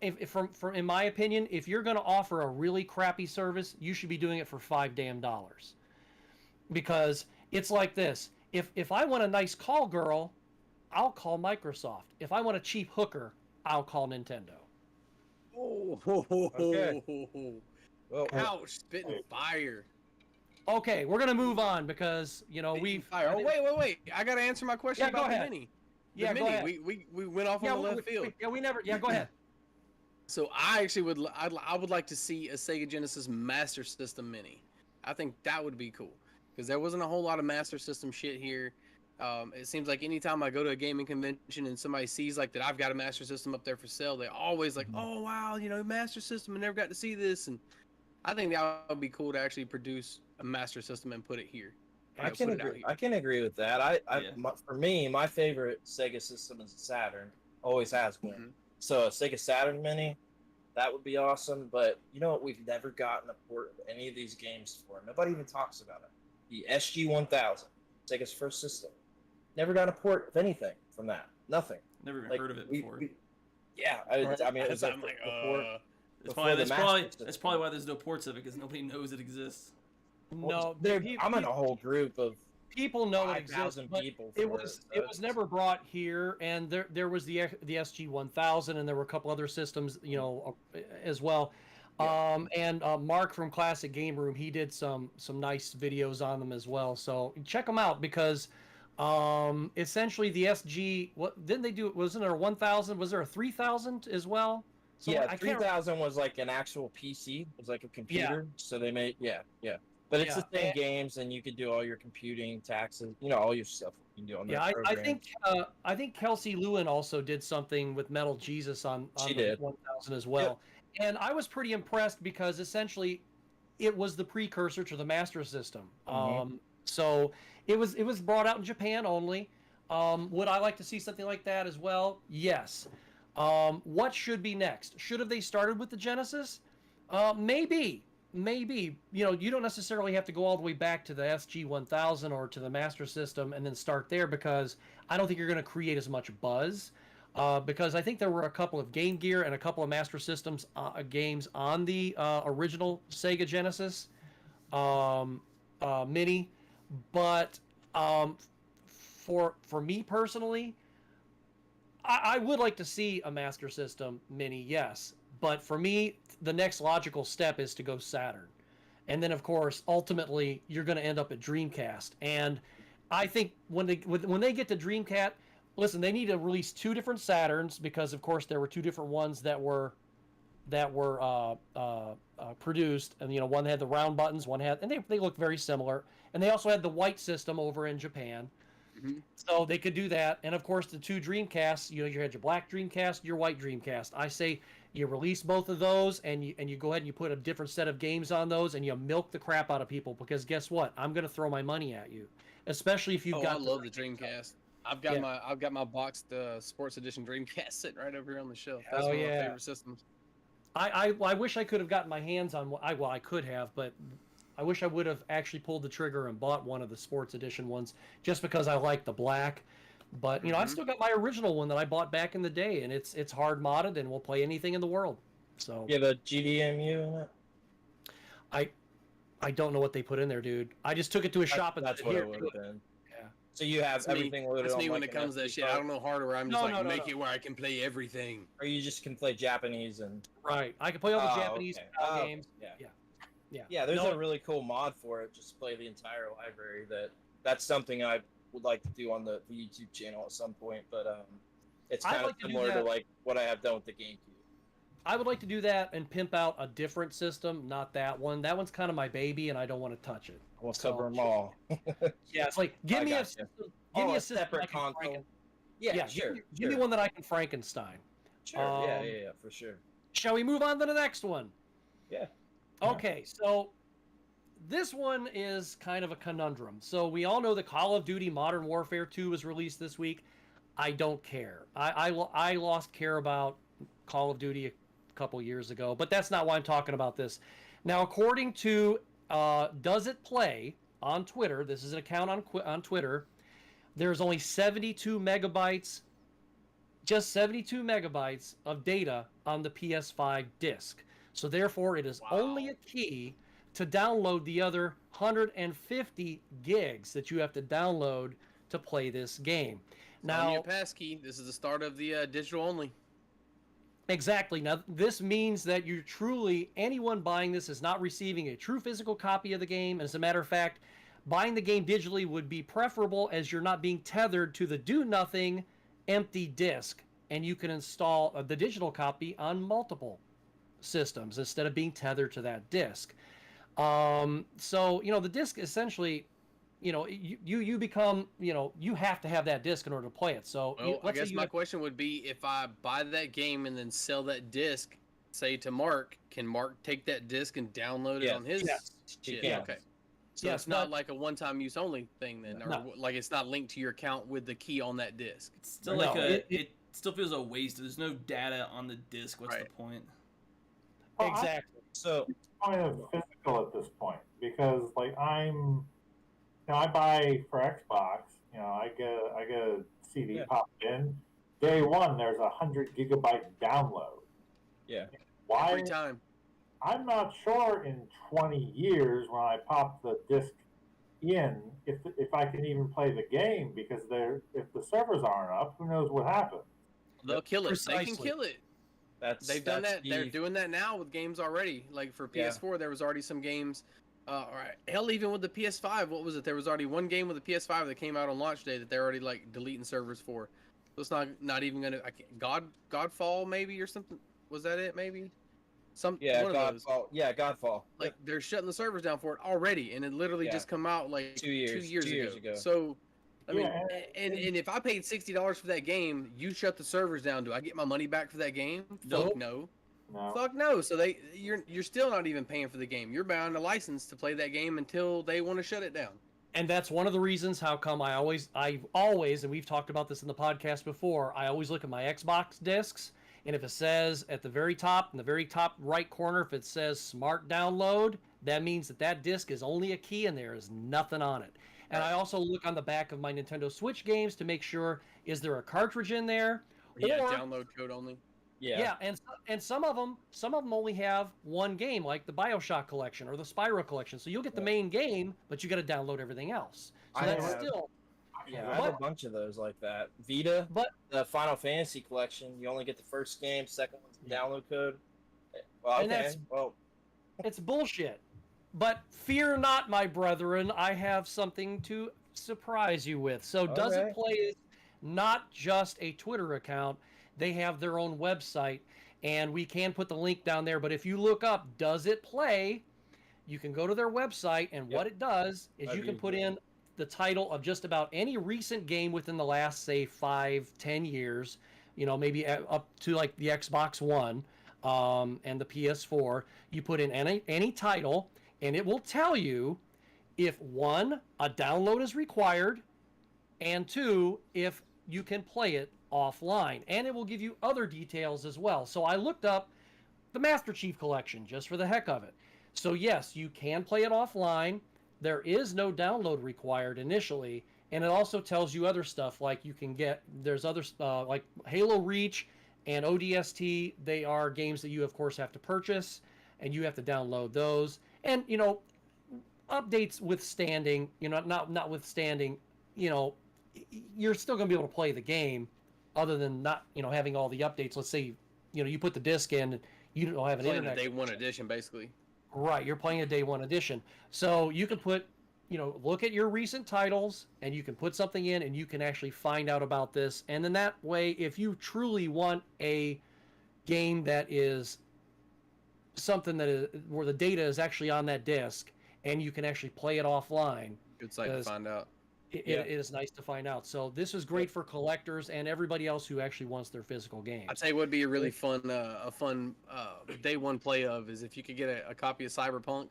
[SPEAKER 2] in my opinion, if you're going to offer a really crappy service, you should be doing it for $5 damn. Because it's like this. If I want a nice call girl, I'll call Microsoft. If I want a cheap hooker, I'll call Nintendo.
[SPEAKER 5] Okay.
[SPEAKER 4] Well, ouch! Spitting fire.
[SPEAKER 2] Okay, we're gonna move on because we.
[SPEAKER 4] Fire. Oh wait! I gotta answer my question about the Mini.
[SPEAKER 2] Go ahead.
[SPEAKER 4] We went off on the left field.
[SPEAKER 2] We never. Yeah, go ahead.
[SPEAKER 4] So I actually would like to see a Sega Genesis Master System Mini. I think that would be cool because there wasn't a whole lot of Master System shit here. It seems like anytime I go to a gaming convention and somebody sees like that I've got a Master System up there for sale, they always like, oh wow, Master System, I never got to see this, and I think that would be cool to actually produce a Master System and put it here.
[SPEAKER 5] I can agree with that. For me, my favorite Sega system is the Saturn. Always has been. Mm-hmm. So a Sega Saturn Mini, that would be awesome. But you know what? We've never gotten a port of any of these games for. Nobody even talks about it. The SG-1000, Sega's first system. never got a port of anything from that. Nothing.
[SPEAKER 1] Never even heard of it before.
[SPEAKER 5] I mean, it was like before.
[SPEAKER 1] That's probably why there's no ports of it, because nobody knows it exists.
[SPEAKER 2] No,
[SPEAKER 5] I'm in a whole group of
[SPEAKER 2] people know it exists, but
[SPEAKER 5] people.
[SPEAKER 2] It was never brought here, and there was the SG-1000, and there were a couple other systems, as well. Yeah. And Mark from Classic Game Room, he did some nice videos on them as well. So check them out, because essentially the SG, what didn't they do? Wasn't there a 1000? Was there a 3000 as well? So
[SPEAKER 5] yeah, 3000 was like an actual PC. It was like a computer. Yeah. So they made but it's the same games, and you could do all your computing, taxes, all your stuff you can do on that.
[SPEAKER 2] Yeah, I think Kelsey Lewin also did something with Metal Jesus on the 1000 as well. Yeah. And I was pretty impressed, because essentially it was the precursor to the Master System. Mm-hmm. So it was brought out in Japan only. Would I like to see something like that as well? Yes. What should be next? Should have they started with the Genesis? Maybe. You don't necessarily have to go all the way back to the SG-1000 or to the Master System and then start there, because I don't think you're going to create as much buzz. Because I think there were a couple of Game Gear and a couple of Master Systems games on the original Sega Genesis Mini, but for me personally, I would like to see a Master System Mini, yes. But for me, the next logical step is to go Saturn. And then, of course, ultimately, you're going to end up at Dreamcast. And I think when they get to Dreamcast, listen, they need to release 2 different Saturns, because, of course, there were 2 different ones that were produced. And, one had the round buttons, one had... And they look very similar. And they also had the white system over in Japan. Mm-hmm. So they could do that. And, of course, the 2 Dreamcasts, you had your black Dreamcast, your white Dreamcast. I say... You release both of those, and you go ahead and you put a different set of games on those, and you milk the crap out of people, because guess what? I'm going to throw my money at you, especially if you've got.
[SPEAKER 4] I love the Dreamcast. I've got my boxed Sports Edition Dreamcast sitting right over here on the shelf. That's one of my favorite systems.
[SPEAKER 2] I wish I could have gotten my hands on one. I could have, but I wish I would have actually pulled the trigger and bought one of the Sports Edition ones, just because I like the black. But I've still got my original one that I bought back in the day, and it's hard modded and will play anything in the world. So
[SPEAKER 5] you have a GDMU in it?
[SPEAKER 2] I don't know what they put in there, dude. I just took it to a shop and
[SPEAKER 5] that's what it would have been. Yeah. So you have everything loaded on.
[SPEAKER 4] That's me when it comes to that shit. I don't know hardware. I'm just make it where I can play everything.
[SPEAKER 5] Or you just can play Japanese and.
[SPEAKER 2] Right. I can play all the Japanese games.
[SPEAKER 5] Yeah. There's a really cool mod for it. Just play the entire library. That's something I would like to do on the YouTube channel at some point, but it's kind of similar to like what I have done with the GameCube.
[SPEAKER 2] I would like to do that and pimp out a different system, not that one. That one's kind of my baby, and I don't want to touch it.
[SPEAKER 5] We'll cover them all.
[SPEAKER 2] Yeah, it's like give me a system. Give me a
[SPEAKER 5] separate console.
[SPEAKER 2] Sure. Give me one that I can Frankenstein.
[SPEAKER 5] Sure. Yeah, for sure.
[SPEAKER 2] Shall we move on to the next one?
[SPEAKER 5] Yeah.
[SPEAKER 2] Okay, so. This one is kind of a conundrum. So we all know that Call of Duty Modern Warfare 2 was released this week. I don't care. I lost care about Call of Duty a couple years ago, but that's not why I'm talking about this. Now, according to Does It Play on Twitter, this is an account on Twitter, there's only 72 megabytes, just 72 megabytes of data on the PS5 disc. So therefore, it is only a key to download the other 150 gigs that you have to download to play this game.
[SPEAKER 4] Now, your passkey. This is the start of the digital only.
[SPEAKER 2] Exactly. Now, this means that anyone buying this is not receiving a true physical copy of the game. As a matter of fact, buying the game digitally would be preferable, as you're not being tethered to the do-nothing empty disc, and you can install the digital copy on multiple systems instead of being tethered to that disc. So, the disc essentially, you become, you have to have that disc in order to play it. So
[SPEAKER 4] I guess my question would be, if I buy that game and then sell that disc, say to Mark, can Mark take that disc and download it on his shit?
[SPEAKER 5] Yeah.
[SPEAKER 4] Okay. So it's not like a one-time use only thing then, or like it's not linked to your account with the key on that disc.
[SPEAKER 1] It's still it still feels a waste. There's no data on the disc. What's the point?
[SPEAKER 3] Well,
[SPEAKER 2] exactly.
[SPEAKER 3] So kind of physical at this point, because I buy for Xbox, I get a CD popped in. Day one, there's 100 gigabyte download.
[SPEAKER 5] Yeah.
[SPEAKER 3] Why?
[SPEAKER 4] Every time.
[SPEAKER 3] I'm not sure in 20 years when I pop the disc in if I can even play the game, because if the servers aren't up, who knows what happens.
[SPEAKER 4] They'll kill it.
[SPEAKER 2] Precisely.
[SPEAKER 4] They can kill it. They've done that. They're doing that now with games already. Like for PS4, there was already some games. Hell, even with the PS5, what was it? There was already one game with the PS5 that came out on launch day that they're already like deleting servers for. So it's not even gonna. Godfall maybe or something. Was that it? Maybe.
[SPEAKER 5] Godfall. Yeah, Godfall.
[SPEAKER 4] Like they're shutting the servers down for it already, and it literally just come out like
[SPEAKER 5] 2 years ago.
[SPEAKER 4] So, I mean, and if I paid $60 for that game, you shut the servers down. Do I get my money back for that game?
[SPEAKER 2] Nope.
[SPEAKER 4] Fuck no. Fuck no. So you're still not even paying for the game. You're bound a license to play that game until they want to shut it down.
[SPEAKER 2] And that's one of the reasons how come I've always, and we've talked about this in the podcast before, I always look at my Xbox discs. And if it says at the very top, in the very top right corner, if it says Smart Download, that means that disc is only a key and there is nothing on it. And I also look on the back of my Nintendo Switch games to make sure, is there a cartridge in there?
[SPEAKER 4] Yeah, download code only.
[SPEAKER 2] Yeah, and some of them only have one game, like the BioShock collection or the Spyro collection. So you'll get the main game, but you got to download everything else. So I
[SPEAKER 5] have a bunch of those like that. Vita,
[SPEAKER 2] but
[SPEAKER 5] the Final Fantasy collection, you only get the first game, second one's the download code. Well, okay.
[SPEAKER 2] It's bullshit. But fear not, my brethren, I have something to surprise you with. So Does It Play is not just a Twitter account. They have their own website, and we can put the link down there. But if you look up Does It Play, you can go to their website, and what it does is you can put in the title of just about any recent game within the last, say, 5-10 years, maybe up to like the Xbox One and the PS4. You put in any title, and it will tell you if, 1, a download is required, and 2, if you can play it offline. And it will give you other details as well. So I looked up the Master Chief Collection just for the heck of it. So yes, you can play it offline. There is no download required initially, and it also tells you other stuff like there's other like Halo Reach and ODST. They are games that you of course have to purchase, and you have to download those. And updates withstanding, notwithstanding, you're still going to be able to play the game, other than not having all the updates. Let's say you put the disc in, and you don't have an internet.
[SPEAKER 4] Day one edition, basically.
[SPEAKER 2] Right, you're playing a day one edition. So you can put, look at your recent titles, and you can put something in, and you can actually find out about this. And then that way, if you truly want a game that is something where the data is actually on that disc, and you can actually play it offline.
[SPEAKER 4] Good site to find out.
[SPEAKER 2] It is nice to find out. So this is great for collectors and everybody else who actually wants their physical game.
[SPEAKER 4] I'd say what would be a really fun, day one play of is if you could get a copy of Cyberpunk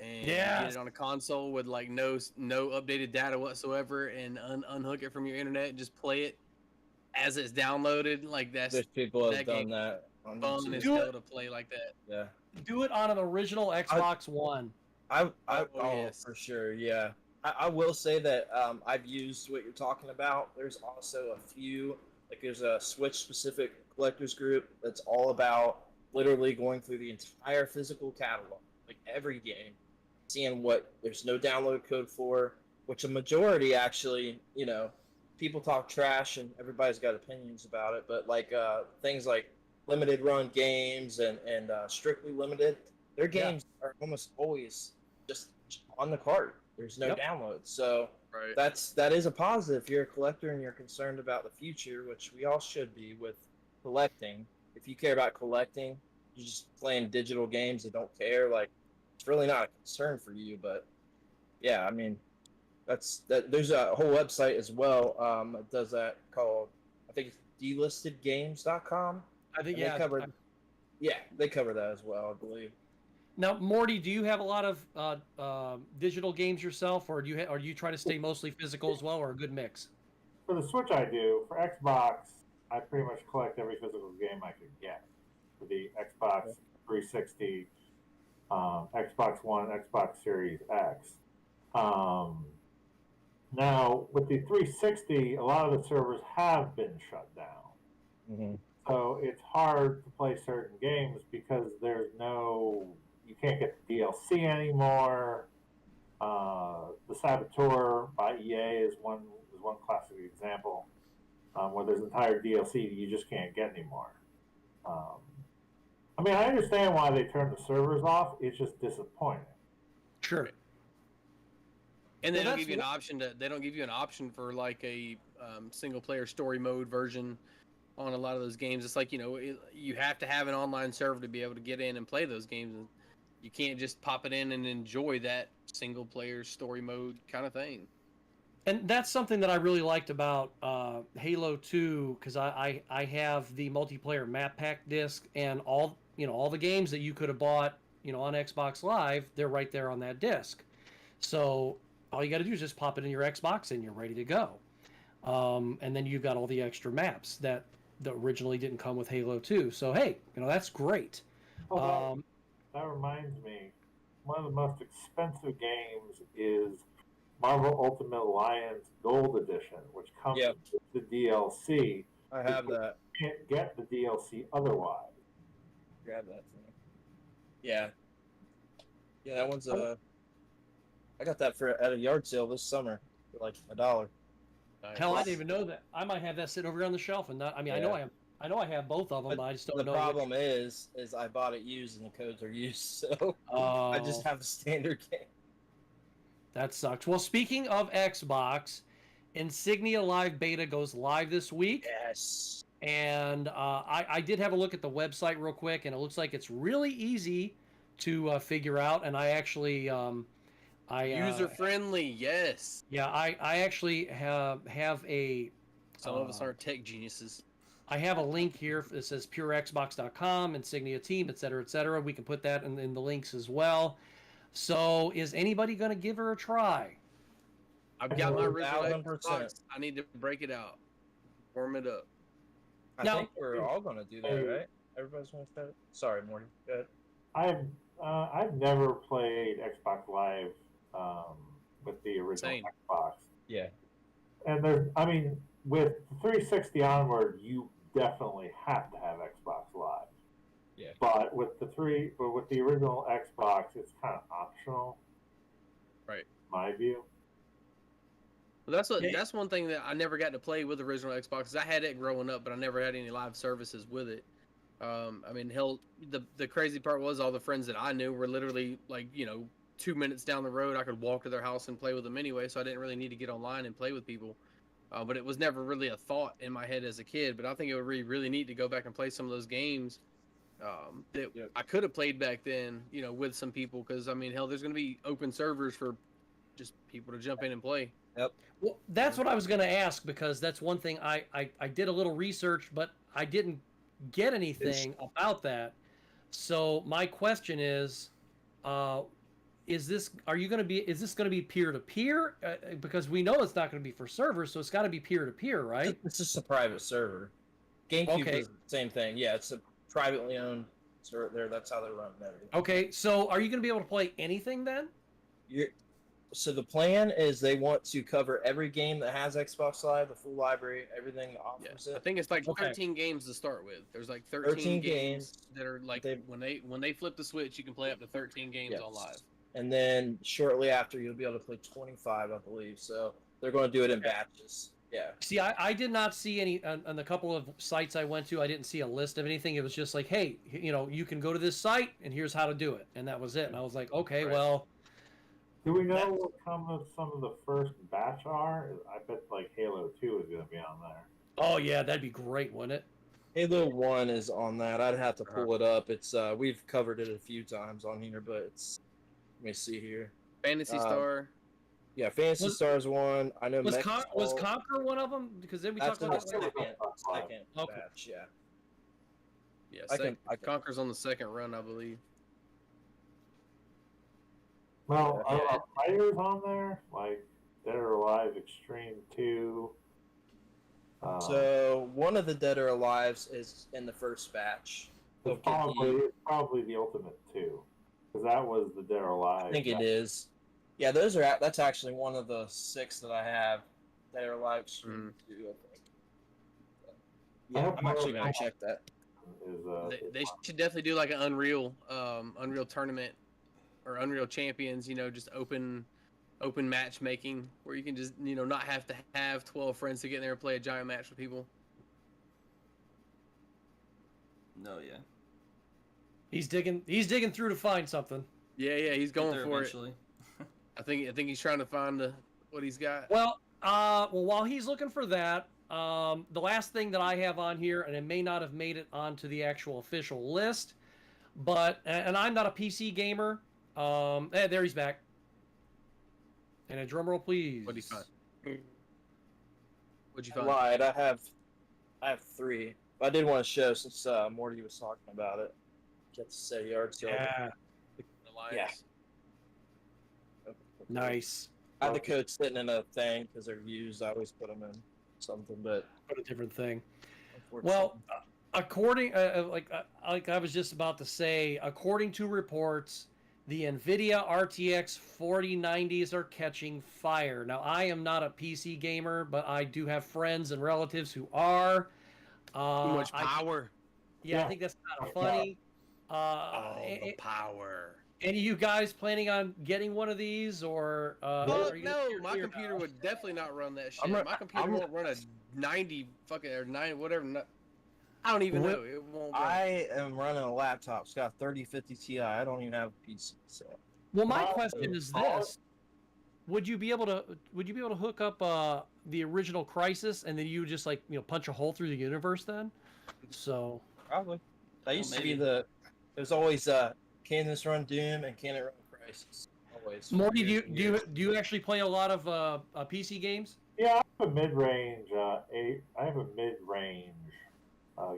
[SPEAKER 4] and get it on a console with like no updated data whatsoever, and unhook it from your internet and just play it as it's downloaded. Like
[SPEAKER 5] There's people have done that.
[SPEAKER 4] Fun as hell to play like that.
[SPEAKER 5] Yeah.
[SPEAKER 2] Do it on an original Xbox One.
[SPEAKER 5] For sure. Yeah. I will say that I've used what you're talking about. There's also a few, like there's a Switch-specific collectors group that's all about literally going through the entire physical catalog, like every game, seeing what there's no download code for, which a majority actually, people talk trash and everybody's got opinions about it, but like things like limited run games and strictly limited, their games are almost always just on the cart. There's no downloads, so that is a positive if you're a collector and you're concerned about the future, which we all should be with collecting. If you care about collecting, you're just playing digital games that don't care. Like, it's really not a concern for you. But yeah, I mean, that's that. There's a whole website as well that does that called, I think it's delistedgames.com.
[SPEAKER 2] I think
[SPEAKER 5] they cover that as well, I believe.
[SPEAKER 2] Now, Morty, do you have a lot of digital games yourself, or do you try to stay mostly physical as well, or a good mix?
[SPEAKER 3] For the Switch, I do. For Xbox, I pretty much collect every physical game I could get. For the Xbox 360, Xbox One, Xbox Series X. Now, with the 360, a lot of the servers have been shut down.
[SPEAKER 5] Mm-hmm.
[SPEAKER 3] So it's hard to play certain games because you can't get the DLC anymore. The Saboteur by EA is one classic example where there's entire DLC you just can't get anymore. I mean, I understand why they turned the servers off. It's just disappointing.
[SPEAKER 2] Sure.
[SPEAKER 4] And they don't give you an option they don't give you an option for like a single player story mode version on a lot of those games. It's like, you have to have an online server to be able to get in and play those games. And you can't just pop it in and enjoy that single player story mode kind of thing.
[SPEAKER 2] And that's something that I really liked about Halo 2, because I have the multiplayer map pack disc, and all the games that you could have bought on Xbox Live, they're right there on that disc. So all you got to do is just pop it in your Xbox and you're ready to go. And then you've got all the extra maps that originally didn't come with Halo 2. So hey, that's great.
[SPEAKER 3] That reminds me, one of the most expensive games is Marvel Ultimate Alliance Gold Edition, which comes with the DLC.
[SPEAKER 5] I have that.
[SPEAKER 3] You can't get the DLC otherwise.
[SPEAKER 5] Grab that for me. Yeah. Yeah, that one's I got that at a yard sale this summer for like $1.
[SPEAKER 2] Nice. Hell, I didn't even know that. I might have that sitting over here on the shelf, and I know I have both of them. But I just don't know.
[SPEAKER 5] The problem is I bought it used and the codes are used, so I just have a standard game.
[SPEAKER 2] That sucks. Well, speaking of Xbox, Insignia Live Beta goes live this week.
[SPEAKER 5] Yes.
[SPEAKER 2] And I did have a look at the website real quick, and it looks like it's really easy to figure out. And I actually,
[SPEAKER 4] user friendly, yes.
[SPEAKER 2] Yeah, I actually have a.
[SPEAKER 4] Some of us aren't tech geniuses.
[SPEAKER 2] I have a link here that says purexbox.com, Insignia team, et cetera, We can put that in the links as well. So, is anybody going to give her a try?
[SPEAKER 4] I've got my original Xbox. I need to break it out, warm it up.
[SPEAKER 5] I think we're all going to do that, right? Everybody's going to start it? Sorry, Morty. Go ahead.
[SPEAKER 3] I've never played Xbox Live with the original Xbox.
[SPEAKER 5] Yeah.
[SPEAKER 3] And with the 360 onward, you definitely have to have Xbox Live.
[SPEAKER 5] Yeah.
[SPEAKER 3] But with the original Xbox, it's kind of optional.
[SPEAKER 4] Right.
[SPEAKER 3] My view.
[SPEAKER 4] Well, that's one thing that I never got to play with the original Xbox. I had it growing up, but I never had any live services with it. The crazy part was all the friends that I knew were literally 2 minutes down the road. I could walk to their house and play with them anyway, so I didn't really need to get online and play with people. But it was never really a thought in my head as a kid. But I think it would be really neat to go back and play some of those games that I could have played back then, with some people. Because, there's going to be open servers for just people to jump in and play.
[SPEAKER 5] Yep.
[SPEAKER 2] Well, that's what I was going to ask, because that's one thing I did a little research, but I didn't get anything about that. So my question is this going to be peer-to-peer? Because we know it's not going to be for servers, so it's got to be peer-to-peer, right?
[SPEAKER 5] It's just a private server. GameCube is the same thing. Yeah, it's a privately owned server there. That's how they run everything.
[SPEAKER 2] Okay, so are you going to be able to play anything then?
[SPEAKER 5] So the plan is they want to cover every game that has Xbox Live, the full library, everything that offers it.
[SPEAKER 4] I think it's 13 games to start with. There's 13 games that are when they flip the switch, you can play up to 13 games on live.
[SPEAKER 5] And then shortly after, you'll be able to play 25, I believe. So they're going to do it in batches. Yeah.
[SPEAKER 2] See, I did not see any on the couple of sites I went to. I didn't see a list of anything. It was just like, hey, you can go to this site and here's how to do it, and that was it. And I was like, okay, well.
[SPEAKER 3] Do we know what some of the first batch are? I bet Halo 2 is going to be on there.
[SPEAKER 2] Oh yeah, that'd be great, wouldn't it?
[SPEAKER 5] Halo 1 is on that. I'd have to pull it up. It's we've covered it a few times on here, but it's. Let me see here.
[SPEAKER 4] Fantasy Star.
[SPEAKER 5] Yeah, Fantasy Star is one. I know.
[SPEAKER 2] Was Conquer one of them? Because then we talked about
[SPEAKER 5] the second batch. Yeah.
[SPEAKER 4] Yeah. Conquer's on the second run, I believe.
[SPEAKER 3] Well, are players on there? Dead or Alive Extreme 2?
[SPEAKER 5] So, one of the Dead or Alives is in the first batch.
[SPEAKER 3] It's probably the Ultimate 2. Because that was the Dead or Alive.
[SPEAKER 5] I think it is. Yeah, that's actually one of the 6 that I have that are live streamed too, I think. Yeah, I'm actually gonna check that.
[SPEAKER 4] They should definitely do like an Unreal tournament or Unreal Champions. Just open matchmaking where you can just not have to have 12 friends to get in there and play a giant match with people.
[SPEAKER 1] No, yeah.
[SPEAKER 2] He's digging through to find something.
[SPEAKER 4] Yeah, he's going for eventually. It. I think he's trying to find what he's got.
[SPEAKER 2] Well, while he's looking for that, the last thing that I have on here, and it may not have made it onto the actual official list, but and I'm not a PC gamer. There he's back. And a drum roll, please.
[SPEAKER 4] What'd you find? What'd you find?
[SPEAKER 5] I lied. I have 3. But I did want to show since Morty was talking about it. Get to say yard sale.
[SPEAKER 2] Yeah.
[SPEAKER 5] Yeah.
[SPEAKER 2] Nice.
[SPEAKER 5] I have the code sitting in a thing because they're used. I always put them in something, but
[SPEAKER 2] put a different thing. Well, according like I was just about to say, according to reports, the NVIDIA RTX 4090s are catching fire. Now, I am not a PC gamer, but I do have friends and relatives who are.
[SPEAKER 4] Too much power.
[SPEAKER 2] I think that's kind of funny.
[SPEAKER 4] The power.
[SPEAKER 2] Any of you guys planning on getting one of these, or?
[SPEAKER 4] No, my computer would definitely not run that shit. My computer won't run a 90 fucking or 9 whatever. I don't even know. It won't run.
[SPEAKER 5] I am running a laptop. It's got 3050 Ti. I don't even have a PC. So.
[SPEAKER 2] Well, my question is this: Would you be able to hook up the original Crysis, and then you just punch a hole through the universe then? So
[SPEAKER 5] probably. That used to be there's always can this run Doom and can it run Crysis? Always.
[SPEAKER 2] Morty, do you actually play a lot of PC games?
[SPEAKER 3] Yeah, I have a mid-range.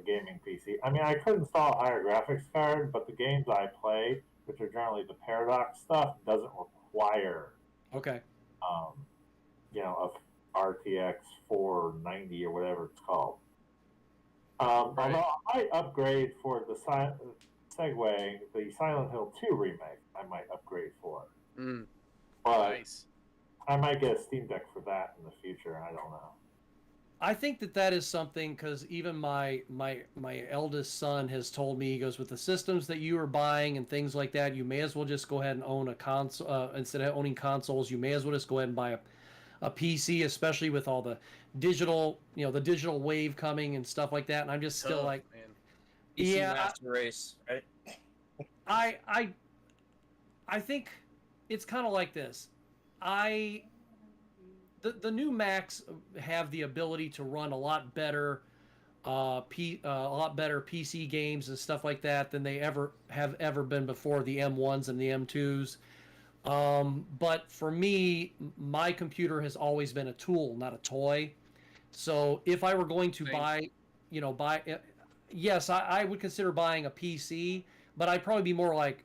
[SPEAKER 3] Gaming PC. I mean, I could install a higher graphics card, but the games I play, which are generally the Paradox stuff, doesn't require.
[SPEAKER 2] Okay.
[SPEAKER 3] A RTX 490 or whatever it's called.
[SPEAKER 2] Right.
[SPEAKER 3] Although I might upgrade for the the Silent Hill 2 remake. I might upgrade for. But
[SPEAKER 4] nice.
[SPEAKER 3] I might get a Steam Deck for that in the future. I don't know.
[SPEAKER 2] I think that is something, because even my eldest son has told me, he goes, with the systems that you are buying and things like that, you may as well just go ahead and own a console. Instead of owning consoles, you may as well just go ahead and buy a PC, especially with all the digital, the digital wave coming and stuff like that. And I'm just still
[SPEAKER 5] man.
[SPEAKER 2] Yeah.
[SPEAKER 5] Master race, right?
[SPEAKER 2] I think it's kind of like this. The new Macs have the ability to run a lot better PC games and stuff like that than they ever been before, the M1s and the M2s. But for me, my computer has always been a tool, not a toy. So if I were going to buy, yes, I would consider buying a PC, but I'd probably be more like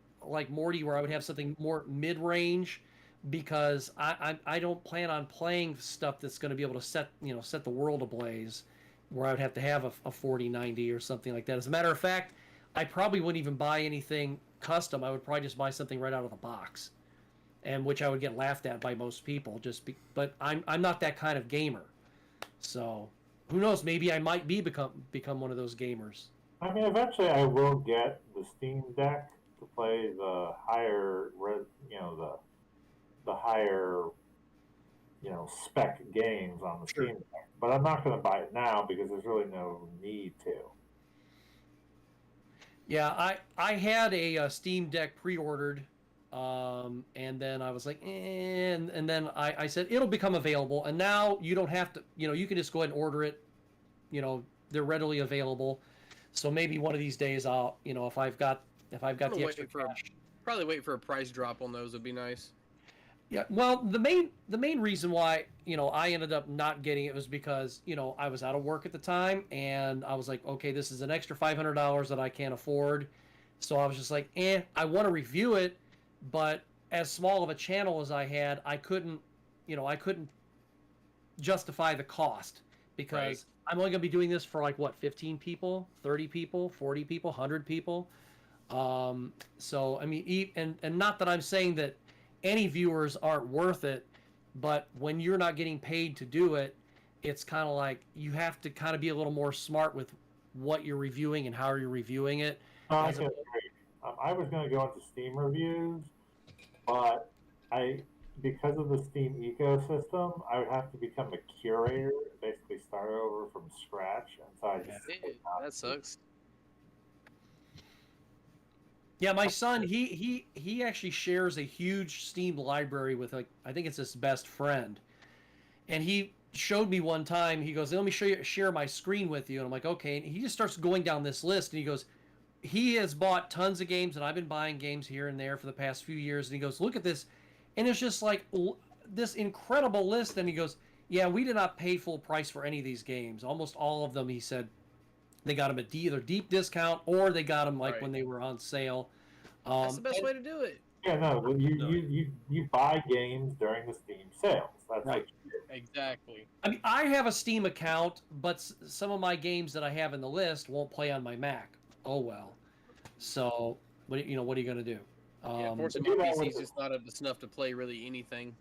[SPEAKER 2] Morty, where I would have something more mid-range, because I don't plan on playing stuff that's going to be able to set the world ablaze, where I would have to have a 4090 or something like that. As a matter of fact, I probably wouldn't even buy anything custom. I would probably just buy something right out of the box, and which I would get laughed at by most people. But I'm not that kind of gamer, so who knows? Maybe I might become one of those gamers.
[SPEAKER 3] I mean, eventually I will get the Steam Deck to play the higher, the higher, spec games on the Steam Deck. But I'm not going to buy it now because there's really no need to.
[SPEAKER 2] Yeah, I had a Steam Deck pre-ordered, and then I was like, and then I said it'll become available, and now you don't have to, you can just go ahead and order it. They're readily available. So maybe one of these days I'll, if I've got the extra cash.
[SPEAKER 4] Probably wait for a price drop on those would be nice.
[SPEAKER 2] Yeah, well, the main reason why, I ended up not getting it was because, I was out of work at the time, and I was like, okay, this is an extra $500 that I can't afford. So I was just like, I want to review it, but as small of a channel as I had, I couldn't justify the cost, because I'm only going to be doing this for 15 people, 30 people, 40 people, 100 people. So, I mean, and not that I'm saying that any viewers aren't worth it. But when you're not getting paid to do it, it's kind of like you have to kind of be a little more smart with what you're reviewing and how you're reviewing it.
[SPEAKER 3] I can agree. I was going to go into Steam reviews, but because of the Steam ecosystem, I would have to become a curator, basically start over from scratch. And so
[SPEAKER 4] that sucks.
[SPEAKER 2] Yeah, my son, he actually shares a huge Steam library with, like, I think it's his best friend. And he showed me one time, he goes, let me share my screen with you. And I'm like, okay. And he just starts going down this list, and he goes, he has bought tons of games, and I've been buying games here and there for the past few years. And he goes, look at this. And it's just like this incredible list. And he goes, yeah, we did not pay full price for any of these games. Almost all of them, he said, they got them at either deep discount or they got them like when they were on sale.
[SPEAKER 4] That's the best way to do it.
[SPEAKER 3] Yeah, no, you buy games during the Steam sales. That's right.
[SPEAKER 4] Exactly.
[SPEAKER 2] I mean, I have a Steam account, but some of my games that I have in the list won't play on my Mac. Oh well. So, what are you going to do?
[SPEAKER 4] Unfortunately, my PC's just not up to snuff to play really anything.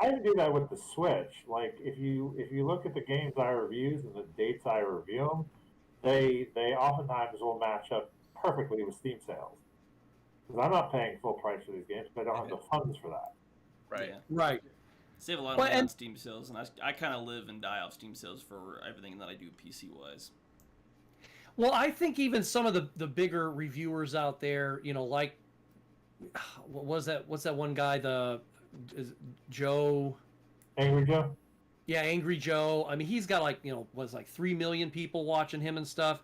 [SPEAKER 3] I do that with the Switch. Like, if you look at the games I review and the dates I review them, they oftentimes will match up perfectly with Steam sales. Because I'm not paying full price for these games, but I don't have the funds for that.
[SPEAKER 4] Right.
[SPEAKER 1] Yeah.
[SPEAKER 2] Right.
[SPEAKER 1] Save a lot of money on Steam sales, and I kind of live and die off Steam sales for everything that I do PC-wise.
[SPEAKER 2] Well, I think even some of the bigger reviewers out there, like, what's that one guy, Joe?
[SPEAKER 3] Angry Joe?
[SPEAKER 2] Yeah, Angry Joe. I mean, he's got like 3 million people watching him and stuff.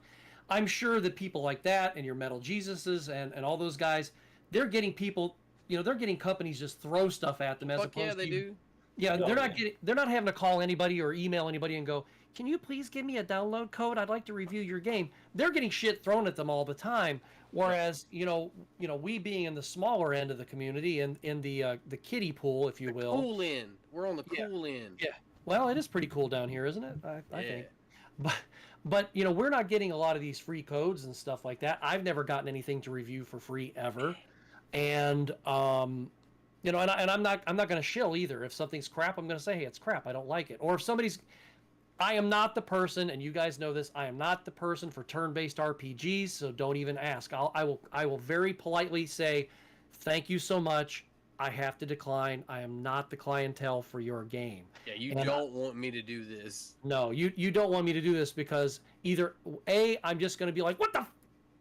[SPEAKER 2] I'm sure that people like that and your Metal Jesuses and all those guys, they're getting people, they're getting companies just throw stuff at them as opposed
[SPEAKER 4] yeah, they
[SPEAKER 2] to
[SPEAKER 4] do.
[SPEAKER 2] Yeah, they're not having to call anybody or email anybody and go, can you please give me a download code? I'd like to review your game. They're getting shit thrown at them all the time. Whereas, we being in the smaller end of the community and in the kiddie pool, if you will.
[SPEAKER 4] Cool end. We're on the cool end.
[SPEAKER 2] Yeah. Well, it is pretty cool down here, isn't it? I think. But we're not getting a lot of these free codes and stuff like that. I've never gotten anything to review for free ever. And and I'm not going to shill either. If something's crap, I'm going to say, hey, it's crap. I don't like it. Or if I am not the person, and you guys know this, I am not the person for turn-based RPGs, so don't even ask. I will very politely say, thank you so much. I have to decline. I am not the clientele for your game.
[SPEAKER 4] Yeah, you don't want me to do this.
[SPEAKER 2] No, you don't want me to do this because either A, I'm just going to be like, what the,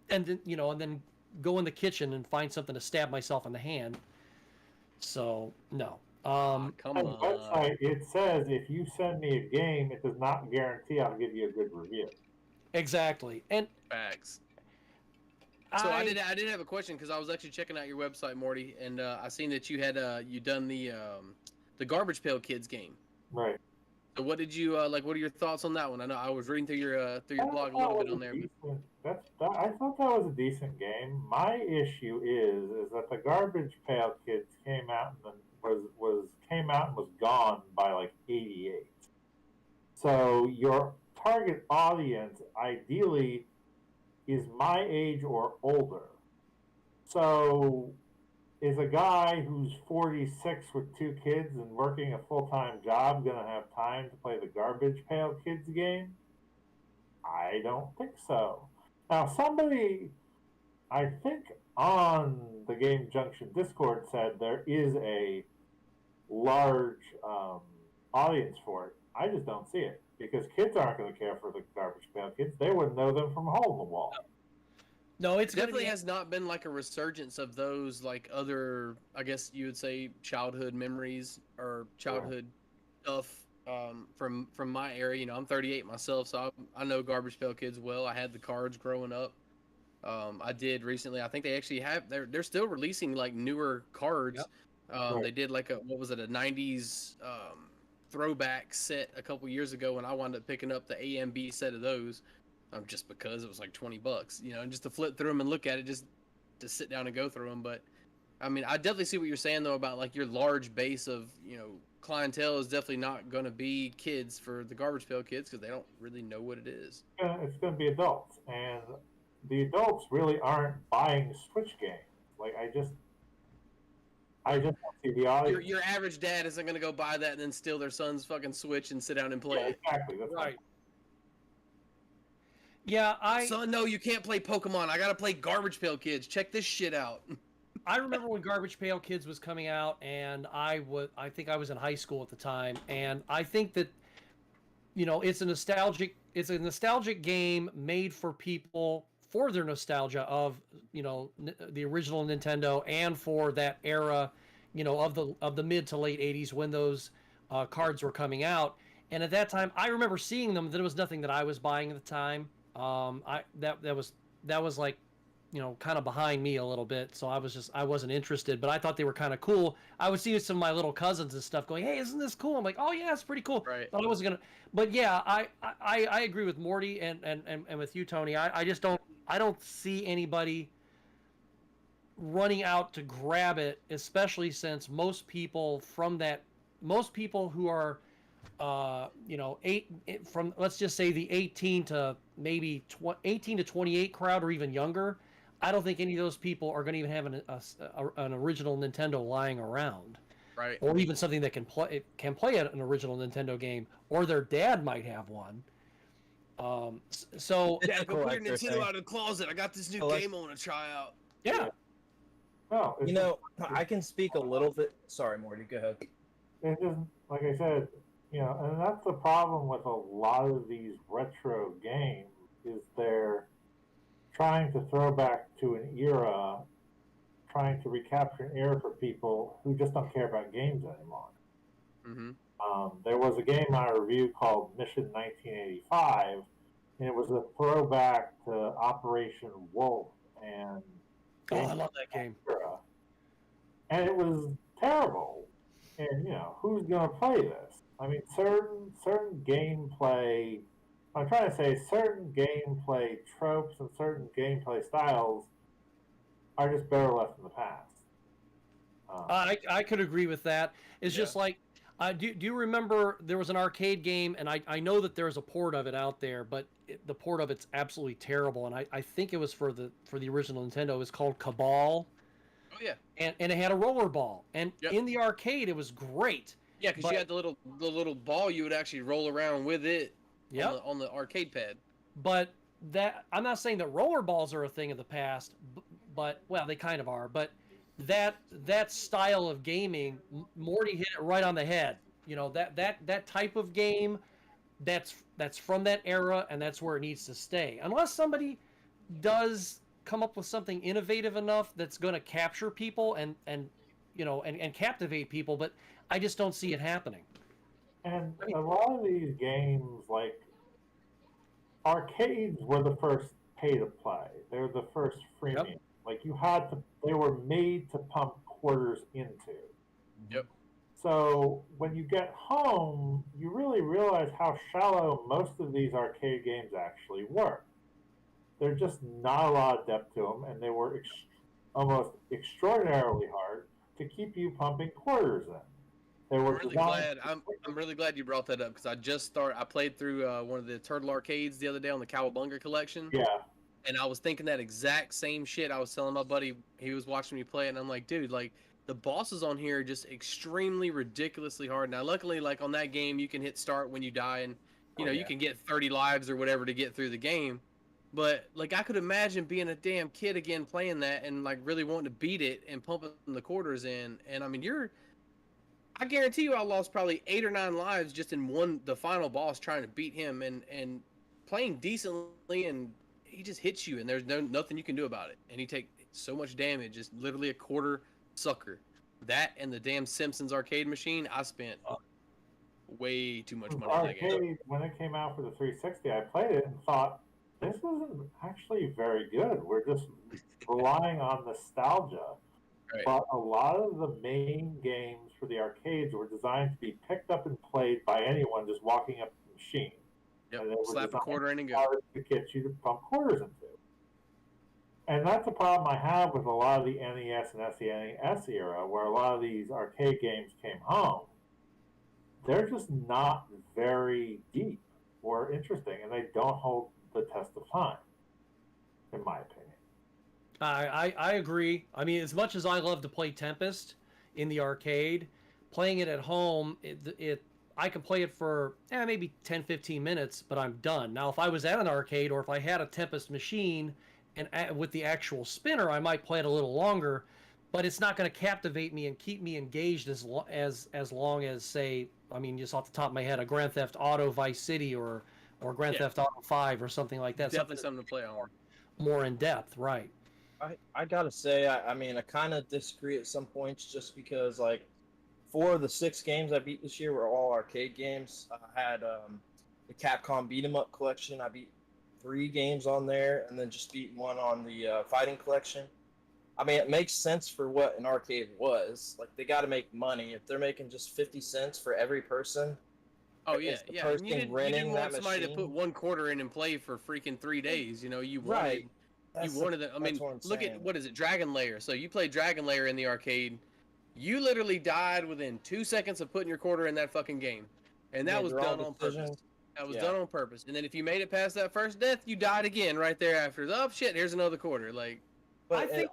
[SPEAKER 2] and then and then go in the kitchen and find something to stab myself in the hand. So no.
[SPEAKER 3] On the website, it says if you send me a game, it does not guarantee I'll give you a good review.
[SPEAKER 2] Exactly, and
[SPEAKER 4] facts. So I did have a question because I was actually checking out your website, Morty, and I seen that you had you done the Garbage Pail Kids game.
[SPEAKER 3] Right.
[SPEAKER 4] So what did you like? What are your thoughts on that one? I know I was reading through your blog a little bit on there.
[SPEAKER 3] I thought that was a decent game. My issue is that the Garbage Pail Kids came out and was gone by like '88. So your target audience ideally is my age or older. So is a guy who's 46 with 2 kids and working a full-time job going to have time to play the Garbage Pail Kids game? I don't think so. Now, somebody, I think on the Game Junction Discord said there is a large audience for it. I just don't see it. Because kids aren't going to care for the Garbage Pail Kids. They wouldn't know them from a hole in the wall.
[SPEAKER 2] No, it
[SPEAKER 4] definitely has not been like a resurgence of those like other, I guess you would say, childhood memories or childhood stuff from my area. I'm 38 myself, so I know Garbage Pail Kids well. I had the cards growing up. I did recently. I think they actually have. They're still releasing like newer cards. Yep. They did like a 90s. Throwback set a couple years ago, and I wound up picking up the A and B set of those just because it was like $20, and just to flip through them and look at it, just to sit down and go through them. But I mean, I definitely see what you're saying though about like your large base of clientele is definitely not going to be kids for the Garbage Pail Kids because they don't really know what it is.
[SPEAKER 3] Yeah, it's going to be adults, and the adults really aren't buying Switch games. Like I just don't see the audience.
[SPEAKER 4] Your average dad isn't going to go buy that and then steal their son's fucking Switch and sit down and play it.
[SPEAKER 3] Exactly. That's
[SPEAKER 2] right. Yeah,
[SPEAKER 4] Son, no, you can't play Pokemon. I got to play Garbage Pail Kids. Check this shit out.
[SPEAKER 2] I remember when Garbage Pail Kids was coming out, and I think I was in high school at the time, and I think that, you know, it's a nostalgic game made for people for their nostalgia of, you know, the original Nintendo and for that era, you know, of the mid to late 80s when those cards were coming out. And at that time, I remember seeing them. There was nothing that I was buying at the time. That was like, you know, kind of behind me a little bit, so I wasn't interested, but I thought they were kind of cool. I would see some of my little cousins and stuff going, "Hey, isn't this cool?" I'm like, "Oh yeah, it's pretty cool."
[SPEAKER 4] Right.
[SPEAKER 2] But I wasn't gonna. But yeah, I agree with Morty and with you, Tony. I just don't see anybody running out to grab it, especially since most people who are, you know, let's just say the 18 to 28 crowd or even younger. I don't think any of those people are going to even have an original Nintendo lying around,
[SPEAKER 4] right?
[SPEAKER 2] Or even something that can play an original Nintendo game, or their dad might have one. So
[SPEAKER 4] Dad, go put your Nintendo out of the closet. I got this new game I want to try out.
[SPEAKER 2] Yeah.
[SPEAKER 3] No,
[SPEAKER 5] you know, I can speak a little bit. Sorry, Morty, go ahead.
[SPEAKER 3] It's just like I said, you know, and that's the problem with a lot of these retro games is they're trying to throw back to an era, trying to recapture an era for people who just don't care about games anymore.
[SPEAKER 4] Mm-hmm.
[SPEAKER 3] There was a game I reviewed called Mission 1985, and it was a throwback to Operation Wolf and
[SPEAKER 2] I love that game.
[SPEAKER 3] Era. And it was terrible. And you know, who's going to play this? I mean, certain gameplay. I'm trying to say certain gameplay tropes and certain gameplay styles are just better left in the past.
[SPEAKER 2] I could agree with that. It's just like, do you remember there was an arcade game, and I know that there's a port of it out there, but the port of it's absolutely terrible, and I think it was for the original Nintendo. It was called Cabal.
[SPEAKER 4] Oh yeah.
[SPEAKER 2] And it had a roller ball, and in the arcade it was great.
[SPEAKER 4] Yeah, because you had the little ball you would actually roll around with it.
[SPEAKER 2] Yep.
[SPEAKER 4] On the arcade pad.
[SPEAKER 2] But that I'm not saying that roller balls are a thing of the past, but well, they kind of are. But that style of gaming, Morty hit it right on the head. You know, that type of game, that's from that era, and that's where it needs to stay. Unless somebody does come up with something innovative enough that's going to capture people and you know and captivate people, but I just don't see it happening.
[SPEAKER 3] And a lot of these games, like arcades, were the first pay to play. They were the first freemium. Yep. Like they were made to pump quarters into.
[SPEAKER 4] Yep.
[SPEAKER 3] So when you get home, you really realize how shallow most of these arcade games actually were. There's just not a lot of depth to them, and they were almost extraordinarily hard to keep you pumping quarters in. I'm
[SPEAKER 4] really glad you brought that up because I played through one of the Turtle arcades the other day on the Cowabunga collection.
[SPEAKER 3] Yeah.
[SPEAKER 4] And I was thinking that exact same shit. I was telling my buddy, he was watching me play it, and I'm like, dude, like the bosses on here are just extremely ridiculously hard. Now, luckily, like on that game, you can hit start when you die, and you can get 30 lives or whatever to get through the game. But like I could imagine being a damn kid again playing that and like really wanting to beat it and pumping the quarters in. And I mean, I guarantee you I lost probably 8 or 9 lives just in the final boss trying to beat him and playing decently, and he just hits you and there's nothing you can do about it. And he takes so much damage, just literally a quarter sucker. That and the damn Simpsons arcade machine, I spent way too much money on that game.
[SPEAKER 3] When it came out for the 360, I played it and thought, this isn't actually very good. We're just relying on nostalgia.
[SPEAKER 4] Right.
[SPEAKER 3] But a lot of the main games for the arcades were designed to be picked up and played by anyone just walking up the machine.
[SPEAKER 4] Yep. Slap a quarter in and go.
[SPEAKER 3] To get you to pump quarters into. And that's a problem I have with a lot of the NES and SNES era, where a lot of these arcade games came home. They're just not very deep or interesting, and they don't hold the test of time, in my opinion.
[SPEAKER 2] I agree. I mean, as much as I love to play Tempest, in the arcade. Playing it at home, I can play it for maybe 10, 15 minutes, but I'm done. Now, if I was at an arcade or if I had a Tempest machine and with the actual spinner, I might play it a little longer, but it's not going to captivate me and keep me engaged as long as, say, I mean, just off the top of my head, a Grand Theft Auto Vice City or Grand Theft Auto 5 or something like that.
[SPEAKER 4] Definitely something to play on.
[SPEAKER 2] More in depth, right.
[SPEAKER 5] I gotta say, I mean, I kind of disagree at some points just because, like, 4 of the 6 games I beat this year were all arcade games. I had the Capcom Beat 'em Up collection. I beat 3 games on there, and then just beat 1 on the Fighting collection. I mean, it makes sense for what an arcade was. Like, they got to make money. If they're making just 50 cents for every person.
[SPEAKER 4] Oh, yeah, yeah. You didn't want somebody to put $1 in and play for freaking 3 days. You know, you wanted,
[SPEAKER 5] right.
[SPEAKER 4] You wanted it. I mean, look at, what is it, Dragon Lair. So you played Dragon Lair in the arcade. You literally died within 2 seconds of putting your quarter in that fucking game. And that was done on purpose. That was done on purpose. And then if you made it past that first death, you died again right there after. Oh, shit, here's another quarter. Like,
[SPEAKER 2] I think...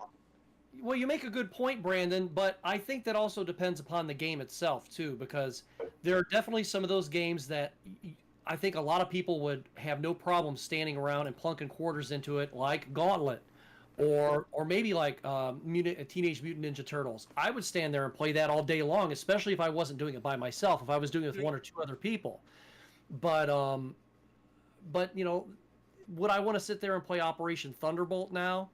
[SPEAKER 2] Well, you make a good point, Brandon, but I think that also depends upon the game itself, too, because there are definitely some of those games that I think a lot of people would have no problem standing around and plunking quarters into it, like Gauntlet, or maybe like Teenage Mutant Ninja Turtles. I would stand there and play that all day long, especially if I wasn't doing it by myself, if I was doing it with 1 or 2 other people. But you know, would I want to sit there and play Operation Thunderbolt now?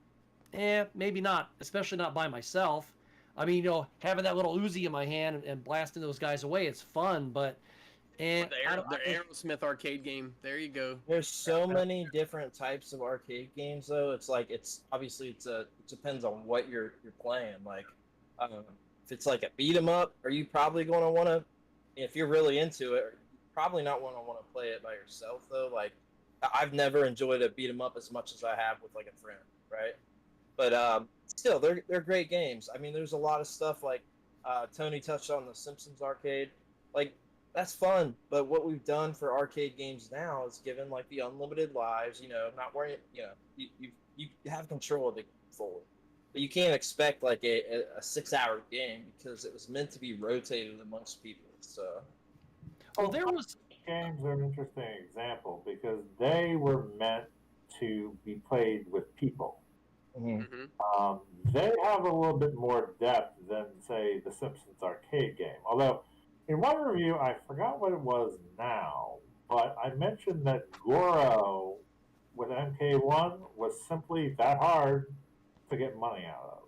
[SPEAKER 2] Maybe not, especially not by myself. I mean, you know, having that little Uzi in my hand and blasting those guys away, it's fun, but...
[SPEAKER 4] the Aerosmith arcade game, there you go.
[SPEAKER 5] There's so many different types of arcade games, though. It's like, it depends on what you're playing. Like, if it's like a beat 'em up, are you probably going to want to, if you're really into it, probably not want to play it by yourself, though. Like, I've never enjoyed a beat 'em up as much as I have with like a friend, right? But still, they're great games. I mean, there's a lot of stuff like Tony touched on the Simpsons arcade. Like, that's fun, but what we've done for arcade games now is given like the unlimited lives. You know, not worrying. You know, you have control of the game fully, but you can't expect like a 6-hour game because it was meant to be rotated amongst people. So,
[SPEAKER 3] games are an interesting example because they were meant to be played with people.
[SPEAKER 5] Mm-hmm.
[SPEAKER 3] They have a little bit more depth than, say, the Simpsons arcade game. Although, in one review, I forgot what it was now, but I mentioned that Goro with MK1 was simply that hard to get money out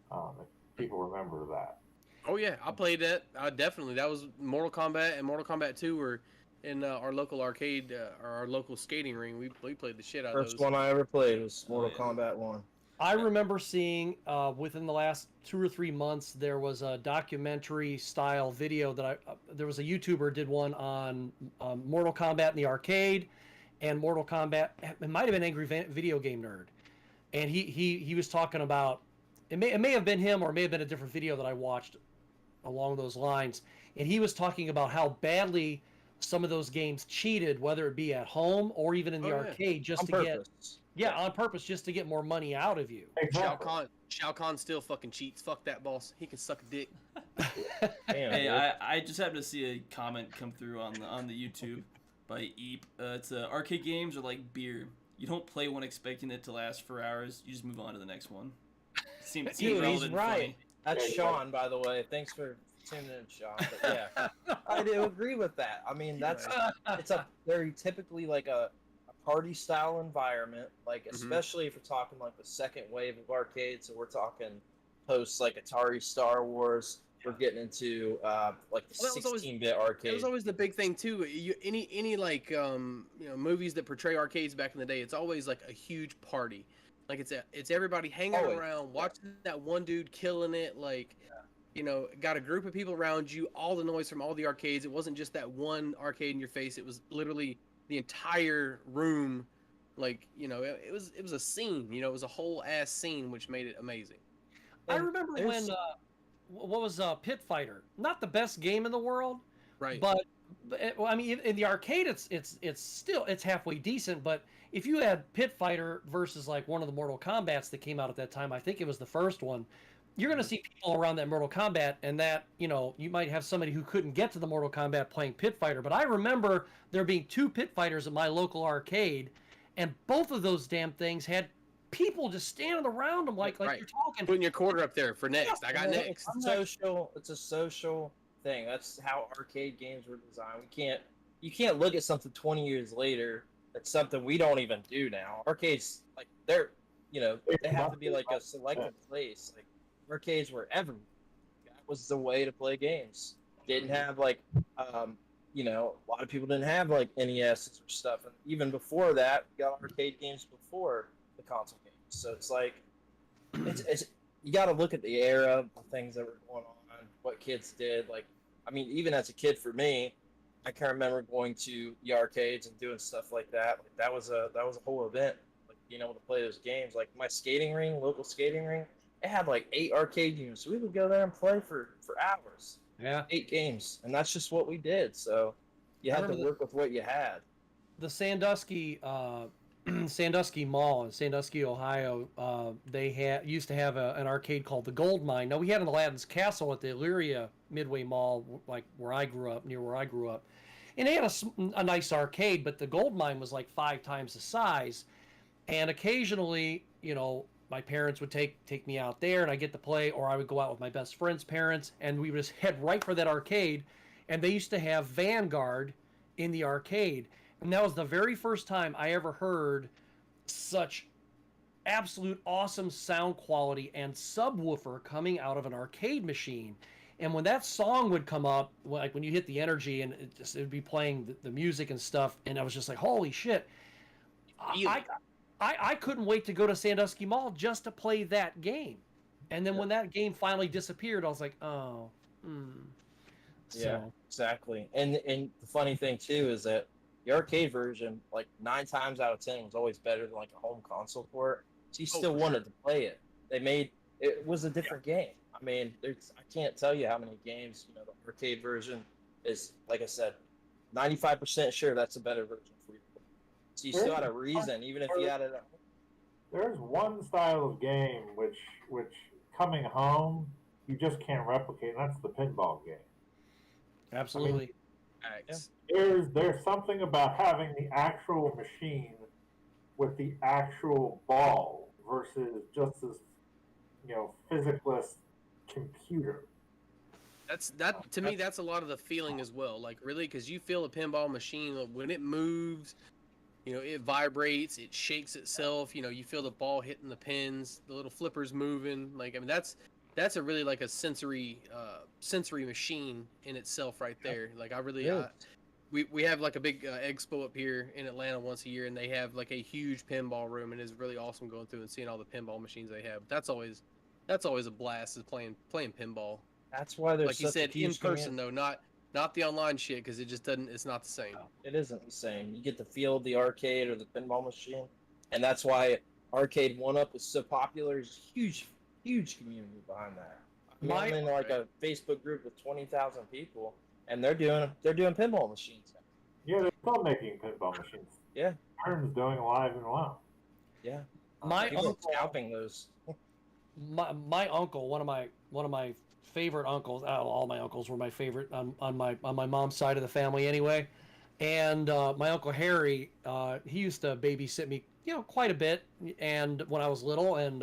[SPEAKER 3] of. If people remember that.
[SPEAKER 4] Oh, yeah, I played that. Definitely. That was Mortal Kombat, and Mortal Kombat 2 were in our local arcade, or our local skating ring. We played the shit out of those.
[SPEAKER 5] First one I ever played was Mortal Kombat 1.
[SPEAKER 2] I remember seeing within the last 2 or 3 months there was a documentary style video that there was a YouTuber did one on Mortal Kombat in the arcade and Mortal Kombat. It might have been Angry Video Game Nerd, and he was talking about it may have been him or it may have been a different video that I watched along those lines, and he was talking about how badly some of those games cheated, whether it be at home or even in the arcade, just on purpose. On purpose, just to get more money out of you.
[SPEAKER 3] Exactly.
[SPEAKER 4] Shao Kahn still fucking cheats. Fuck that boss. He can suck a dick.
[SPEAKER 5] Damn,
[SPEAKER 1] hey, I just happened to see a comment come through on the YouTube by Eep. It's arcade games are like beer. You don't play one expecting it to last for hours. You just move on to the next one. Seems
[SPEAKER 5] Dude,
[SPEAKER 1] relevant.
[SPEAKER 5] he's right. That's Sean, by the way. Thanks for tuning in, Sean. But yeah, I do agree with that. I mean, it's a very typically like a party style environment, like especially if we're talking like the second wave of arcades. So we're talking post like Atari Star Wars. We're getting into like the 16-bit arcade.
[SPEAKER 4] It was always the big thing too. Any like movies that portray arcades back in the day, it's always like a huge party. Like it's everybody hanging around, watching that one dude killing it. Like, got a group of people around you, all the noise from all the arcades. It wasn't just that one arcade in your face. It was literally the entire room. Like, it was a scene. It was a whole ass scene, which made it amazing.
[SPEAKER 2] I remember when what was Pit Fighter? Not the best game in the world,
[SPEAKER 4] right?
[SPEAKER 2] But I mean, in the arcade, it's still halfway decent. But if you had Pit Fighter versus like one of the Mortal Kombats that came out at that time, I think it was the first one. you're going to see people around that Mortal Kombat, and that, you know, you might have somebody who couldn't get to the Mortal Kombat playing Pit Fighter. But I remember there being 2 Pit Fighters at my local arcade, and both of those damn things had people just standing around them like
[SPEAKER 4] right.
[SPEAKER 2] you're talking.
[SPEAKER 4] Putting your quarter up there for next. I got next.
[SPEAKER 5] It's a social thing. That's how arcade games were designed. You can't look at something 20 years later. It's something we don't even do now. Arcades, like, they're, you know, they have to be like a selected place. Like, arcades were everywhere. That was the way to play games. Didn't have, like, you know, a lot of people didn't have, like, NESs or stuff. And even before that, we got arcade games before the console games. So it's like, it's you got to look at the era, the things that were going on, what kids did. Like, I mean, even as a kid, for me, I can remember going to the arcades and doing stuff like that. Like, that was a whole event. Like, being able to play those games. Like, my skating ring, local skating ring, it had like 8 arcade games. So we would go there and play for hours.
[SPEAKER 2] Yeah.
[SPEAKER 5] 8 games, and that's just what we did. So you had to work with what you had.
[SPEAKER 2] The Sandusky Sandusky Mall in Sandusky, Ohio, they used to have an arcade called the Gold Mine. Now, we had an Aladdin's Castle at the Illyria Midway Mall, like near where I grew up. And they had a nice arcade, but the Gold Mine was like 5 times the size. And occasionally, you know, my parents would take me out there, and I get to play, or I would go out with my best friend's parents, and we would just head right for that arcade. And they used to have Vanguard in the arcade. And that was the very first time I ever heard such absolute awesome sound quality and subwoofer coming out of an arcade machine. And when that song would come up, like when you hit the energy and it would be playing the music and stuff, and I was just like, holy shit. I couldn't wait to go to Sandusky Mall just to play that game. And then when that game finally disappeared, I was like, oh.
[SPEAKER 5] Yeah, exactly. And the funny thing, too, is that the arcade version, like 9 times out of 10, was always better than like a home console port. So you still wanted to play it. It was a different game. I mean, I can't tell you how many games, you know, the arcade version is, like I said, 95% sure that's a better version for you. So you still had a reason, even if you had it at home.
[SPEAKER 3] There's one style of game which coming home you just can't replicate, and that's the pinball game.
[SPEAKER 2] Absolutely.
[SPEAKER 3] I mean, there's something about having the actual machine with the actual ball versus just this, you know, physicless computer.
[SPEAKER 4] To me, that's a lot of the feeling as well. Like, really, because you feel a pinball machine when it moves, you know, it vibrates, it shakes itself. You know, you feel the ball hitting the pins, the little flippers moving. Like, I mean, that's a really like a sensory machine in itself right there. Like, I really, we have like a big expo up here in Atlanta once a year, and they have like a huge pinball room, and it's really awesome going through and seeing all the pinball machines they have. That's always a blast, is playing pinball.
[SPEAKER 5] That's why there's,
[SPEAKER 4] like you said, in person though, not the online shit, because it just doesn't. It's not the same.
[SPEAKER 5] No, it isn't the same. You get to feel the arcade or the pinball machine, and that's why Arcade 1-Up is so popular. There's a huge community behind that. I'm in like a Facebook group with 20,000 people, and they're doing pinball machines now.
[SPEAKER 3] Yeah, they're still making pinball machines.
[SPEAKER 5] Yeah,
[SPEAKER 3] Aaron's doing Alive and Well.
[SPEAKER 5] Yeah,
[SPEAKER 2] my uncle
[SPEAKER 5] scalping those.
[SPEAKER 2] My uncle, one of my favorite uncles. All my uncles were my favorite on my mom's side of the family anyway. And my Uncle Harry, he used to babysit me, you know, quite a bit. And when I was little, and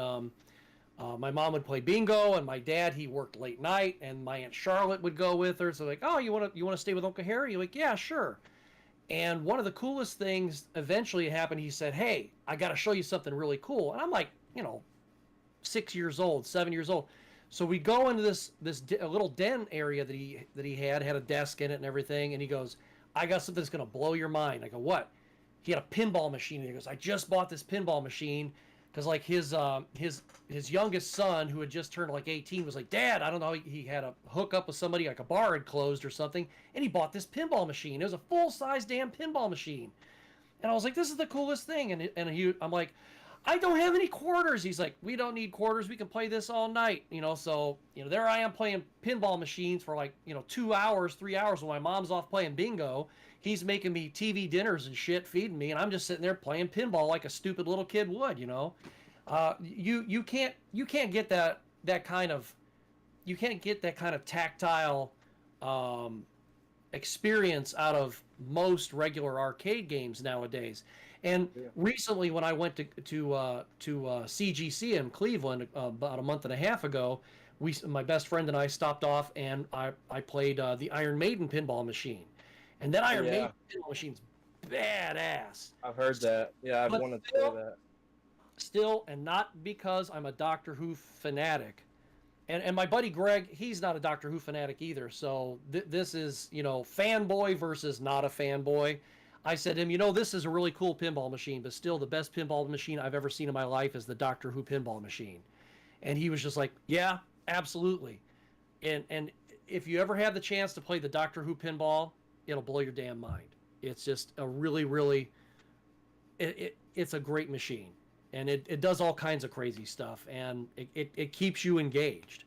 [SPEAKER 2] my mom would play bingo, and my dad, he worked late night, and my Aunt Charlotte would go with her. So like, oh, you want to stay with Uncle Harry? You're like, yeah, sure. And one of the coolest things eventually happened. He said, hey, I got to show you something really cool. And I'm like, you know, 7 years old. So we go into this a little den area that he had a desk in it and everything. And he goes, I got something that's going to blow your mind. I go, what? He had a pinball machine. And he goes, I just bought this pinball machine because like his youngest son, who had just turned like 18, was like, Dad, I don't know, he had a hookup with somebody, like a bar had closed or something, and he bought this pinball machine. It was a full-size damn pinball machine. And I was like, this is the coolest thing. And I'm like, I don't have any quarters. He's like, we don't need quarters. We can play this all night. You know, so, you know, there I am playing pinball machines for like, you know, 2 hours, 3 hours when my mom's off playing bingo. He's making me TV dinners and shit, feeding me, and I'm just sitting there playing pinball like a stupid little kid would, you know. You can't get that that kind of tactile experience out of most regular arcade games nowadays. And recently, when I went to CGC in Cleveland about a month and a half ago, my best friend and I stopped off and I played the Iron Maiden pinball machine, and that Iron Maiden pinball machine's badass.
[SPEAKER 5] I've heard that. Yeah, I've wanted to play that.
[SPEAKER 2] Still, and not because I'm a Doctor Who fanatic. And my buddy Greg, he's not a Doctor Who fanatic either. So this is, fanboy versus not a fanboy. I said to him, this is a really cool pinball machine, but still the best pinball machine I've ever seen in my life is the Doctor Who pinball machine. And he was just like, yeah, absolutely. And if you ever have the chance to play the Doctor Who pinball, it'll blow your damn mind. It's just a really, really, it's a great machine. And it does all kinds of crazy stuff, and it keeps you engaged.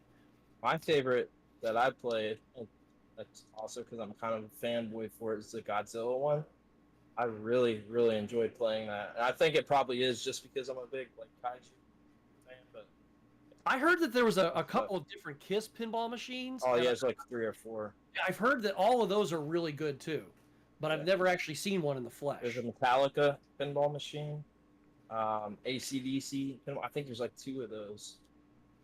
[SPEAKER 5] My favorite that I played, and that's also because I'm kind of a fanboy for it, is the Godzilla one. I really, really enjoyed playing that. And I think it probably is just because I'm a big kaiju fan. But
[SPEAKER 2] I heard that there was a couple of different KISS pinball machines.
[SPEAKER 5] Oh, yeah, there's like 3 or 4.
[SPEAKER 2] I've heard that all of those are really good, too. But I've never actually seen one in the flesh.
[SPEAKER 5] There's a Metallica pinball machine. AC/DC. I think there's like 2 of those.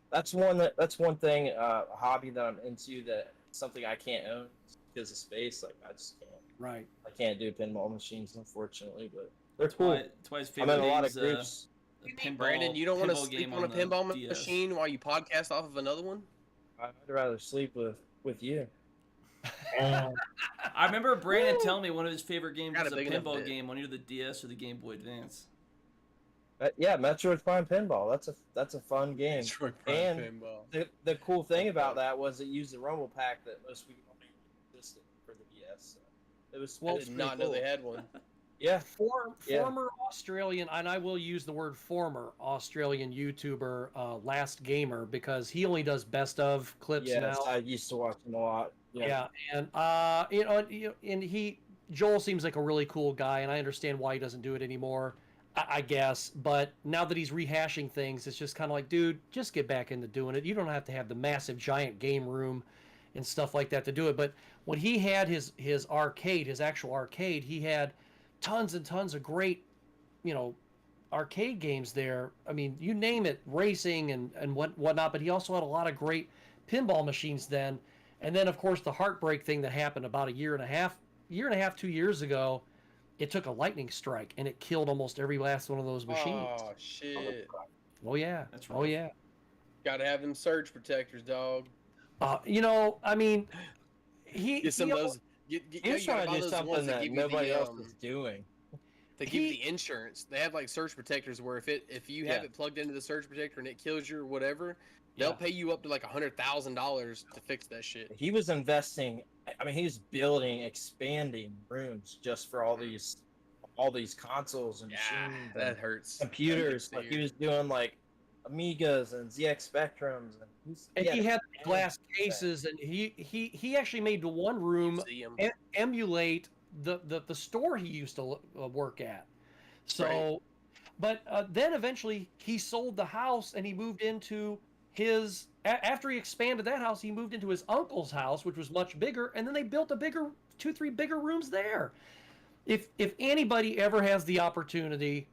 [SPEAKER 5] That's one thing, a hobby that I'm into, that something I can't own because of space. I just can't.
[SPEAKER 2] Right.
[SPEAKER 5] I can't do pinball machines, unfortunately, but they're cool.
[SPEAKER 1] That's why his favorite
[SPEAKER 5] I'm in a lot of groups.
[SPEAKER 4] Brandon, you don't want to sleep on a pinball machine while you podcast off of another one?
[SPEAKER 5] I'd rather sleep with you.
[SPEAKER 1] I remember Brandon telling me one of his favorite games was a pinball game on either the DS or the Game Boy Advance.
[SPEAKER 5] Yeah, Metroid Prime Pinball. That's a fun game.
[SPEAKER 4] Metroid Prime Pinball.
[SPEAKER 5] The cool thing about that was it used the Rumble Pack that most people don't think existed for the DS. So it was.
[SPEAKER 4] I did not know they had one.
[SPEAKER 5] Yeah.
[SPEAKER 2] Former Australian, and I will use the word former Australian YouTuber, Last Gamer, because he only does best of clips now.
[SPEAKER 5] I used to watch him a lot.
[SPEAKER 2] Yeah, and Joel seems like a really cool guy, and I understand why he doesn't do it anymore. I guess, but now that he's rehashing things, it's just kind of like, dude, just get back into doing it. You don't have to have the massive giant game room and stuff like that to do it. But when he had his arcade, his actual arcade, he had tons and tons of great, arcade games there. I mean, you name it, racing and whatnot. But he also had a lot of great pinball machines then. And then, of course, the heartbreak thing that happened about a year and a half, 2 years ago. It took a lightning strike, and it killed almost every last one of those machines.
[SPEAKER 4] Oh, shit.
[SPEAKER 2] Oh, yeah.
[SPEAKER 1] That's right.
[SPEAKER 2] Oh, yeah.
[SPEAKER 4] Gotta have them surge protectors, dog.
[SPEAKER 2] I mean,
[SPEAKER 4] Get some of those.
[SPEAKER 5] He's trying to do something that nobody else is doing.
[SPEAKER 4] They give you the insurance. They have, surge protectors where if you have it plugged into the surge protector and it kills you or whatever, they'll pay you up to, $100,000 to fix that shit.
[SPEAKER 5] He was investing... he was building, expanding rooms just for all these consoles and machines.
[SPEAKER 4] That hurts.
[SPEAKER 5] Computers. He was doing Amigas and ZX Spectrums,
[SPEAKER 2] and he had glass cases, and he actually made the one room emulate the store he used to work at. So, right. But then eventually he sold the house and he moved into his. After he expanded that house, he moved into his uncle's house, which was much bigger, and then they built a bigger 2-3 bigger rooms there. If anybody ever has the opportunity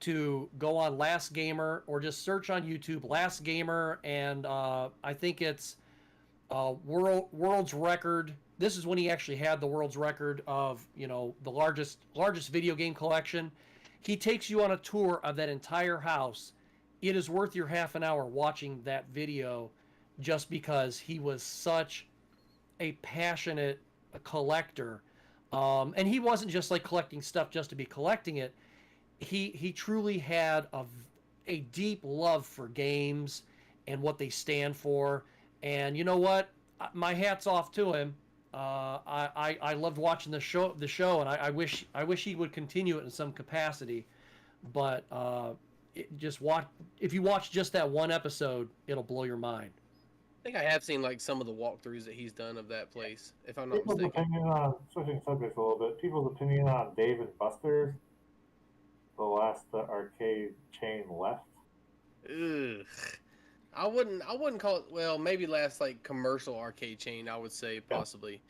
[SPEAKER 2] to go on Last Gamer or just search on YouTube Last Gamer, and I think it's world's record. This is when he actually had the world's record of the largest video game collection. He takes you on a tour of that entire house. It is worth your half an hour watching that video just because he was such a passionate collector. And he wasn't just collecting stuff just to be collecting it. He truly had a deep love for games and what they stand for. And you know what? My hat's off to him. I loved watching the show, and I wish he would continue it in some capacity. But if you watch just that one episode, it'll blow your mind.
[SPEAKER 4] I think I have seen some of the walkthroughs that he's done of that place, if I'm not
[SPEAKER 3] People's
[SPEAKER 4] mistaken.
[SPEAKER 3] opinion on, switching subjects a little bit, people's opinion on Dave & Buster's, the last arcade chain left.
[SPEAKER 4] Ugh. I wouldn't call it. Well, maybe last like commercial arcade chain. I would say possibly.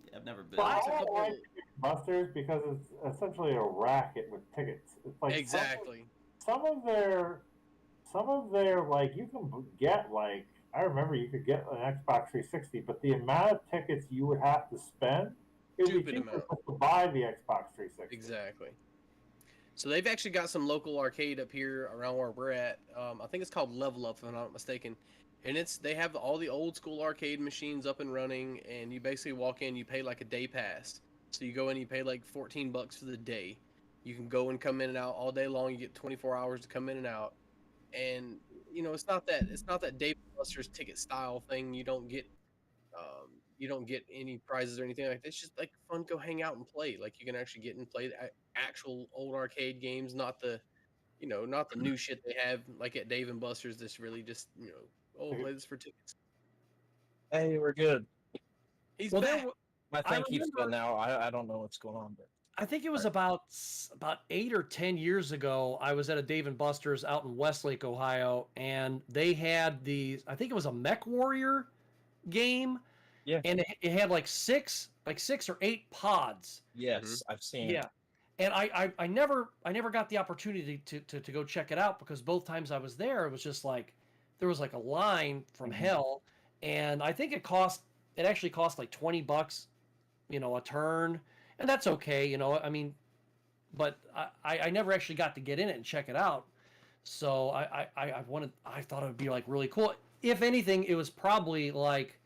[SPEAKER 1] Yeah, I've never been.
[SPEAKER 3] Well, I don't like Busters because it's essentially a racket with tickets. It's like
[SPEAKER 4] exactly.
[SPEAKER 3] Some of their like you can get like I remember you could get an Xbox 360, but the amount of tickets you would have to spend, it would be cheaper to buy the Xbox 360.
[SPEAKER 4] Exactly. So they've actually got some local arcade up here around where we're at. I think it's called Level Up, if I'm not mistaken. And they have all the old school arcade machines up and running, and you basically walk in, you pay like a day pass. So you go in, you pay like $14 for the day. You can go and come in and out all day long. You get 24 hours to come in and out. And it's not that Dave & Buster's ticket style thing. You don't get any prizes or anything like that. It's just like fun. Go hang out and play. Like you can actually get and play actual old arcade games, not the new shit they have like at Dave & Buster's. That's really just play this for tickets.
[SPEAKER 5] Hey, we're good.
[SPEAKER 4] He's back.
[SPEAKER 5] My thing keeps going now. I don't know what's going on, but
[SPEAKER 2] I think it was about 8 or 10 years ago. I was at a Dave & Buster's out in Westlake, Ohio, and they had I think it was a Mech Warrior game.
[SPEAKER 5] Yeah.
[SPEAKER 2] And it had like six or 8 pods.
[SPEAKER 5] Yes, I've seen.
[SPEAKER 2] Yeah. And I never got the opportunity to go check it out because both times I was there, it was just like there was like a line from hell, and I think it actually cost like $20, a turn. And that's okay, I mean, but I never actually got to get in it and check it out. So I thought it would be like really cool. If anything, it was probably like,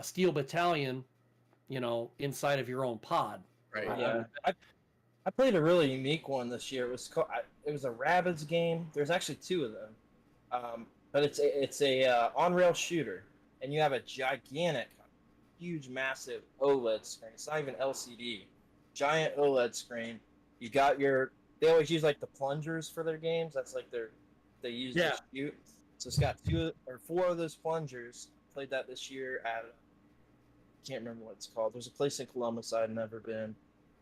[SPEAKER 2] Steel Battalion, inside of your own pod.
[SPEAKER 4] Right.
[SPEAKER 5] Yeah. I played a really unique one this year. It was a Rabbids game. There's actually 2 of them. But it's a on-rail shooter, and you have a gigantic, huge, massive OLED screen. It's not even LCD. Giant OLED screen. You got they always use like the plungers for their games. That's like they use to shoot. So it's got 2 or 4 of those plungers. Played that this year at I can't remember what it's called. There's a place in Columbus I'd never been.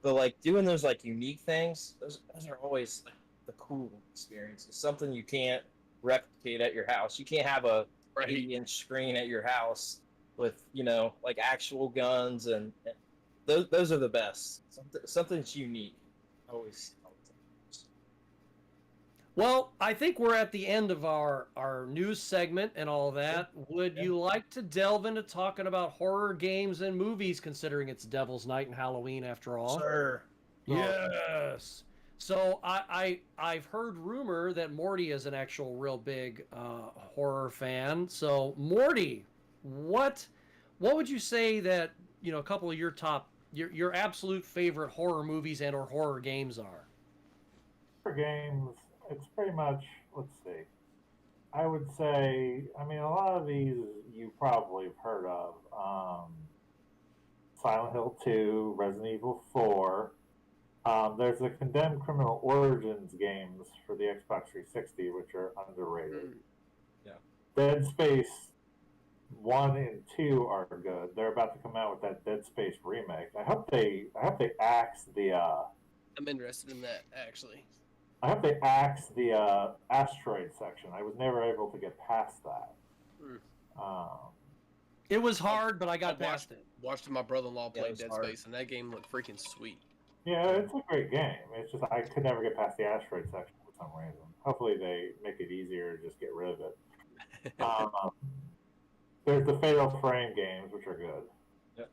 [SPEAKER 5] But like doing those like unique things, those are always like the cool experiences. Something you can't replicate at your house. You can't have a 80-inch screen at your house with like actual guns and those are the best. Something's unique. Always.
[SPEAKER 2] Well, I think we're at the end of our news segment and all that. Would you like to delve into talking about horror games and movies, considering it's Devil's Night and Halloween after all?
[SPEAKER 5] Sure.
[SPEAKER 2] Yes. So I've heard rumor that Morty is an actual real big horror fan. So Morty, what would you say that a couple of your your absolute favorite horror movies and or horror games are?
[SPEAKER 3] Horror games, it's pretty much, let's see. I would say, I mean, a lot of these you probably have heard of. Silent Hill 2, Resident Evil 4. There's the Condemned Criminal Origins games for the Xbox 360, which are underrated.
[SPEAKER 5] Yeah. Dead
[SPEAKER 3] Space 1 and 2 are good. They're about to come out with that Dead Space remake. I hope they axe the.
[SPEAKER 4] I'm interested in that actually.
[SPEAKER 3] I hope they axe the asteroid section. I was never able to get past that.
[SPEAKER 2] It was hard, but I got past it.
[SPEAKER 4] Watched my brother-in-law play Dead Space, and that game looked freaking sweet.
[SPEAKER 3] Yeah, it's a great game. It's just I could never get past the asteroid section for some reason. Hopefully they make it easier to just get rid of it. There's the Fatal Frame games, which are good.
[SPEAKER 5] Yep.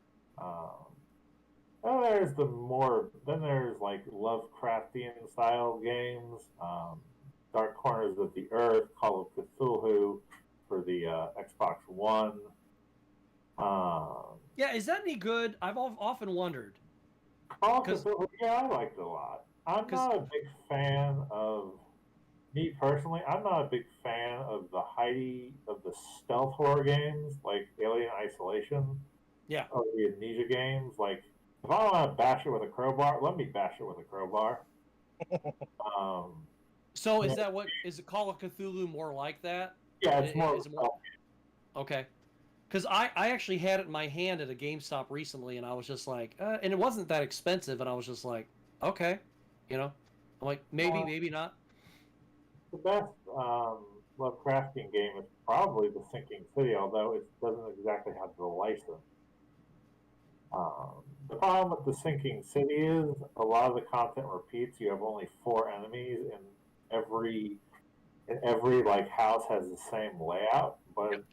[SPEAKER 3] Then there's like Lovecraftian style games, Dark Corners of the Earth, Call of Cthulhu for the Xbox One.
[SPEAKER 2] Yeah, is that any good? I've often wondered.
[SPEAKER 3] Call of Cthulhu, yeah, I liked it a lot. I'm not a big fan of, me personally, I'm not a big fan of the stealth horror games like Alien Isolation.
[SPEAKER 2] Yeah.
[SPEAKER 3] Or the Amnesia games. Like, if I want to bash it with a crowbar, let me bash it with a crowbar.
[SPEAKER 2] So is it Call of Cthulhu more like that?
[SPEAKER 3] Yeah, it's more.
[SPEAKER 2] Okay. Because I actually had it in my hand at a GameStop recently, and I was just like, and it wasn't that expensive, and I was just like, okay, I'm like, maybe not.
[SPEAKER 3] The best Lovecraftian game is probably The Sinking City, although it doesn't exactly have the license. The problem with The Sinking City is a lot of the content repeats. You have only 4 enemies, and every like house has the same layout. But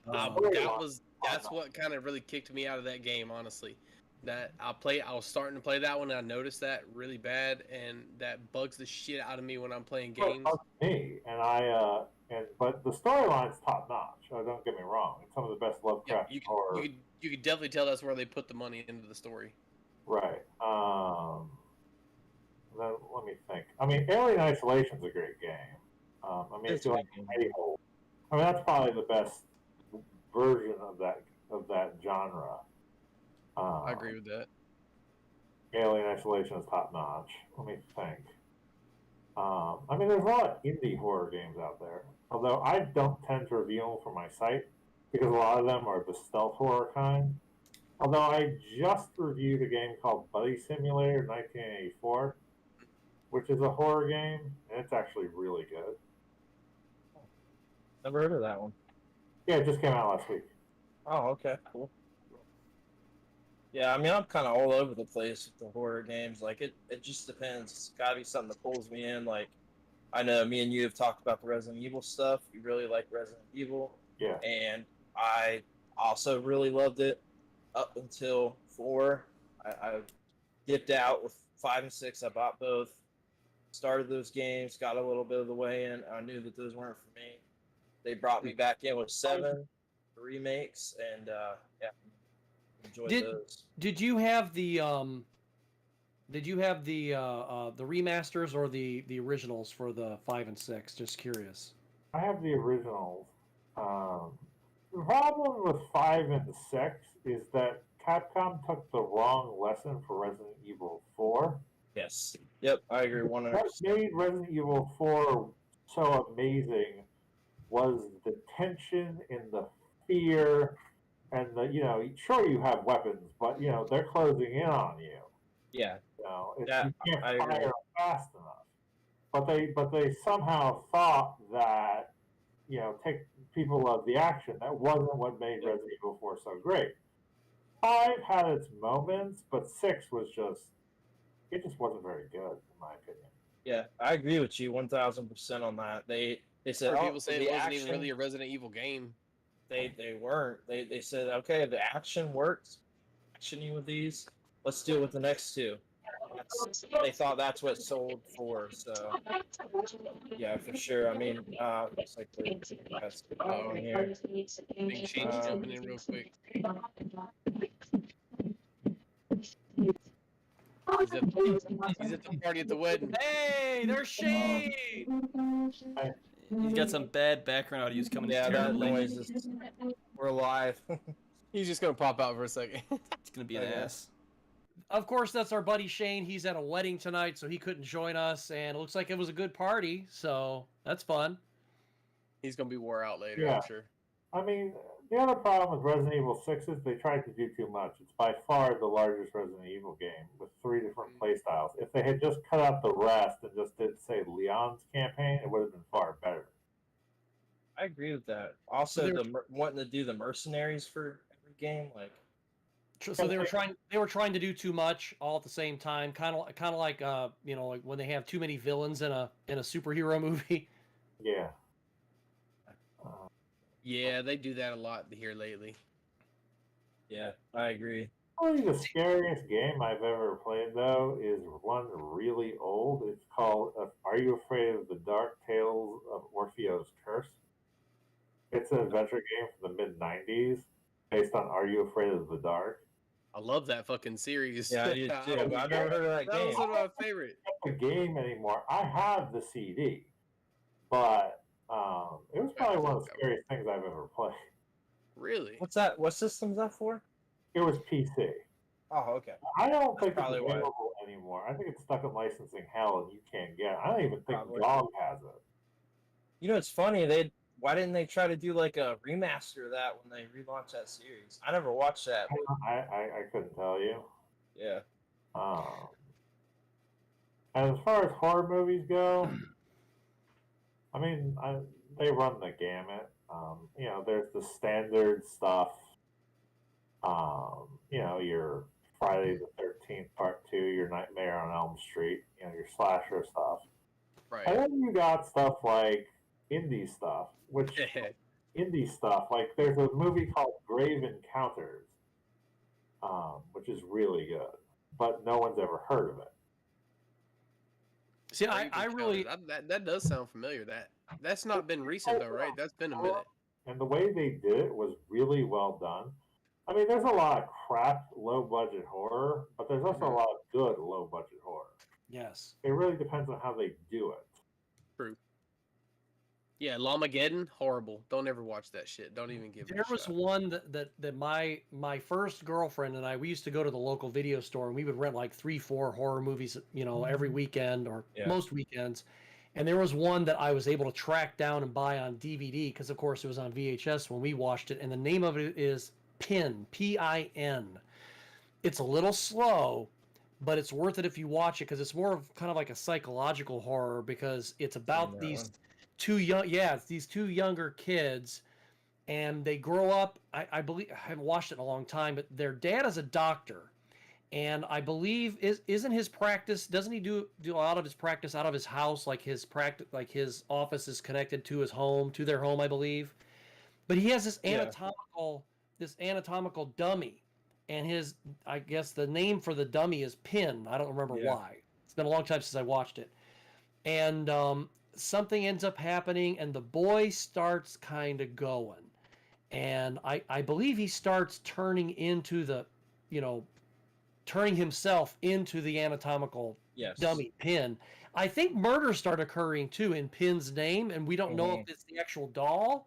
[SPEAKER 4] that's what kind of really kicked me out of that game, honestly. That I was starting to play that one, and I noticed that really bad, and that bugs the shit out of me when I'm playing games.
[SPEAKER 3] Me but the storyline's top notch. So don't get me wrong; it's some of the best Lovecraft horror.
[SPEAKER 4] You could definitely tell that's where they put the money into the story.
[SPEAKER 3] Right. Then let me think. I mean, Alien Isolation's a great game. I mean, if you like Halo, I mean that's probably the best version of that genre.
[SPEAKER 4] I agree with that.
[SPEAKER 3] Alien Isolation is top notch. Let me think. I mean, there's a lot of indie horror games out there. Although I don't tend to review them for my site because a lot of them are the stealth horror kind. Although I just reviewed a game called Buddy Simulator 1984, which is a horror game, and it's actually really good.
[SPEAKER 5] Never heard of that one.
[SPEAKER 3] Yeah, it just came out last week.
[SPEAKER 5] Oh, okay, cool. Yeah, I mean, I'm kind of all over the place with the horror games. Like, it just depends. It's got to be something that pulls me in. Like, I know me and you have talked about the Resident Evil stuff. We really like Resident Evil.
[SPEAKER 3] Yeah.
[SPEAKER 5] And I also really loved it up until 4. I dipped out with 5 and 6. I bought both. Started those games, got a little bit of the way in. I knew that those weren't for me. They brought me back in with 7 remakes, and yeah, enjoyed those.
[SPEAKER 2] Did you have the remasters or the originals for the 5 and 6? Just curious.
[SPEAKER 3] I have the originals. The problem with 5 and 6 is that Capcom took the wrong lesson for Resident Evil 4.
[SPEAKER 5] Yes. Yep, I agree 100%.
[SPEAKER 3] What made Resident Evil 4 so amazing was the tension and the fear and sure you have weapons, but they're closing in on you.
[SPEAKER 5] Yeah.
[SPEAKER 3] You can't fire fast enough. But they somehow thought that take people of the action. That wasn't what made Resident Evil 4 so great. 5 had its moments, but 6 was just wasn't very good in my opinion.
[SPEAKER 5] Yeah, I agree with you 1,000% on that. They said
[SPEAKER 4] people say it wasn't even really a Resident Evil game.
[SPEAKER 5] They weren't. They said, okay, the action works. Actioning with these, let's do it with the next 2. They thought that's what sold 4. So yeah, for sure. I mean, looks like that's on here.
[SPEAKER 4] Big Shane's jumping in real quick. He's at the party at the wedding.
[SPEAKER 2] Hey, there's Shane.
[SPEAKER 1] He's got some bad background audio coming in.
[SPEAKER 5] Yeah, that noise is. We're live.
[SPEAKER 4] He's just gonna pop out for a second.
[SPEAKER 1] It's gonna be an ass.
[SPEAKER 2] Of course, that's our buddy Shane. He's at a wedding tonight, so he couldn't join us, and it looks like it was a good party, so that's fun.
[SPEAKER 4] He's gonna be wore out later,
[SPEAKER 3] yeah.
[SPEAKER 4] I'm sure.
[SPEAKER 3] I mean, the other problem with Resident Evil 6 is they tried to do too much. It's by far the largest Resident Evil game with 3 different playstyles. If they had just cut out the rest and just did, say, Leon's campaign, it would have been far better.
[SPEAKER 5] I agree with that. Also, wanting to do the mercenaries for every game, like.
[SPEAKER 2] So they were trying to do too much all at the same time, kind of like like when they have too many villains in a superhero movie.
[SPEAKER 3] Yeah.
[SPEAKER 4] Yeah, they do that a lot here lately.
[SPEAKER 5] Yeah, I agree.
[SPEAKER 3] Probably the scariest game I've ever played, though, is one really old. It's called Are You Afraid of the Dark Tales of Orpheo's Curse? It's an adventure game from the mid-90s based on Are You Afraid of the Dark?
[SPEAKER 4] I love that fucking series.
[SPEAKER 5] Yeah, I do too. I've never heard of that game.
[SPEAKER 4] That was one of my favorite.
[SPEAKER 3] I don't have the game anymore. I have the CD, but it was probably one of the scariest things I've ever played.
[SPEAKER 4] Really?
[SPEAKER 5] What's that? What system's that for?
[SPEAKER 3] It was PC.
[SPEAKER 5] Oh, okay.
[SPEAKER 3] I don't think it's available anymore. I think it's stuck in licensing hell, and you can't get it. I don't even think GOG has it.
[SPEAKER 5] You know, it's funny. Why didn't they try to do like a remaster of that when they relaunched that series? I never watched that.
[SPEAKER 3] I couldn't tell you.
[SPEAKER 5] Yeah.
[SPEAKER 3] And as far as horror movies go, I mean, run the gamut. You know, there's the standard stuff. You know, your Friday the 13th Part 2, your Nightmare on Elm Street, you know, your slasher stuff.
[SPEAKER 4] Right.
[SPEAKER 3] And then you got stuff like indie stuff, which indie stuff, like there's a movie called Grave Encounters, which is really good, but no one's ever heard of it.
[SPEAKER 2] See, I really
[SPEAKER 4] that does sound familiar. That's not been recent though, right? That's been a minute.
[SPEAKER 3] And the way they did it was really well done. I mean, there's a lot of crap low budget horror, but there's also a lot of good low budget horror.
[SPEAKER 2] Yes.
[SPEAKER 3] It really depends on how they do it.
[SPEAKER 4] True. Yeah, Lamageddon, horrible. Don't ever watch that shit. Don't even give it a
[SPEAKER 2] There was
[SPEAKER 4] shot.
[SPEAKER 2] one that my first girlfriend and I, we used to go to the local video store and we would rent like 3-4 horror movies, you know, every weekend or most weekends. And there was one that I was able to track down and buy on DVD because, of course, it was on VHS when we watched it. And the name of it is Pin, P-I-N. It's a little slow, but it's worth it if you watch it because it's more of kind of like a psychological horror because it's about these two younger kids, and they grow up. I believe I haven't watched it in a long time, but their dad is a doctor, and I believe isn't his practice? Doesn't he do a lot of his practice out of his house? Like his practice, like his office is connected to his home, to their home, I believe. But he has this anatomical dummy, and I guess the name for the dummy is Pin. I don't remember why. It's been a long time since I watched it, and something ends up happening and the boy starts kind of going, and I believe he starts turning himself into the anatomical dummy Pin. I think murders start occurring too in Pin's name, and we don't know if it's the actual doll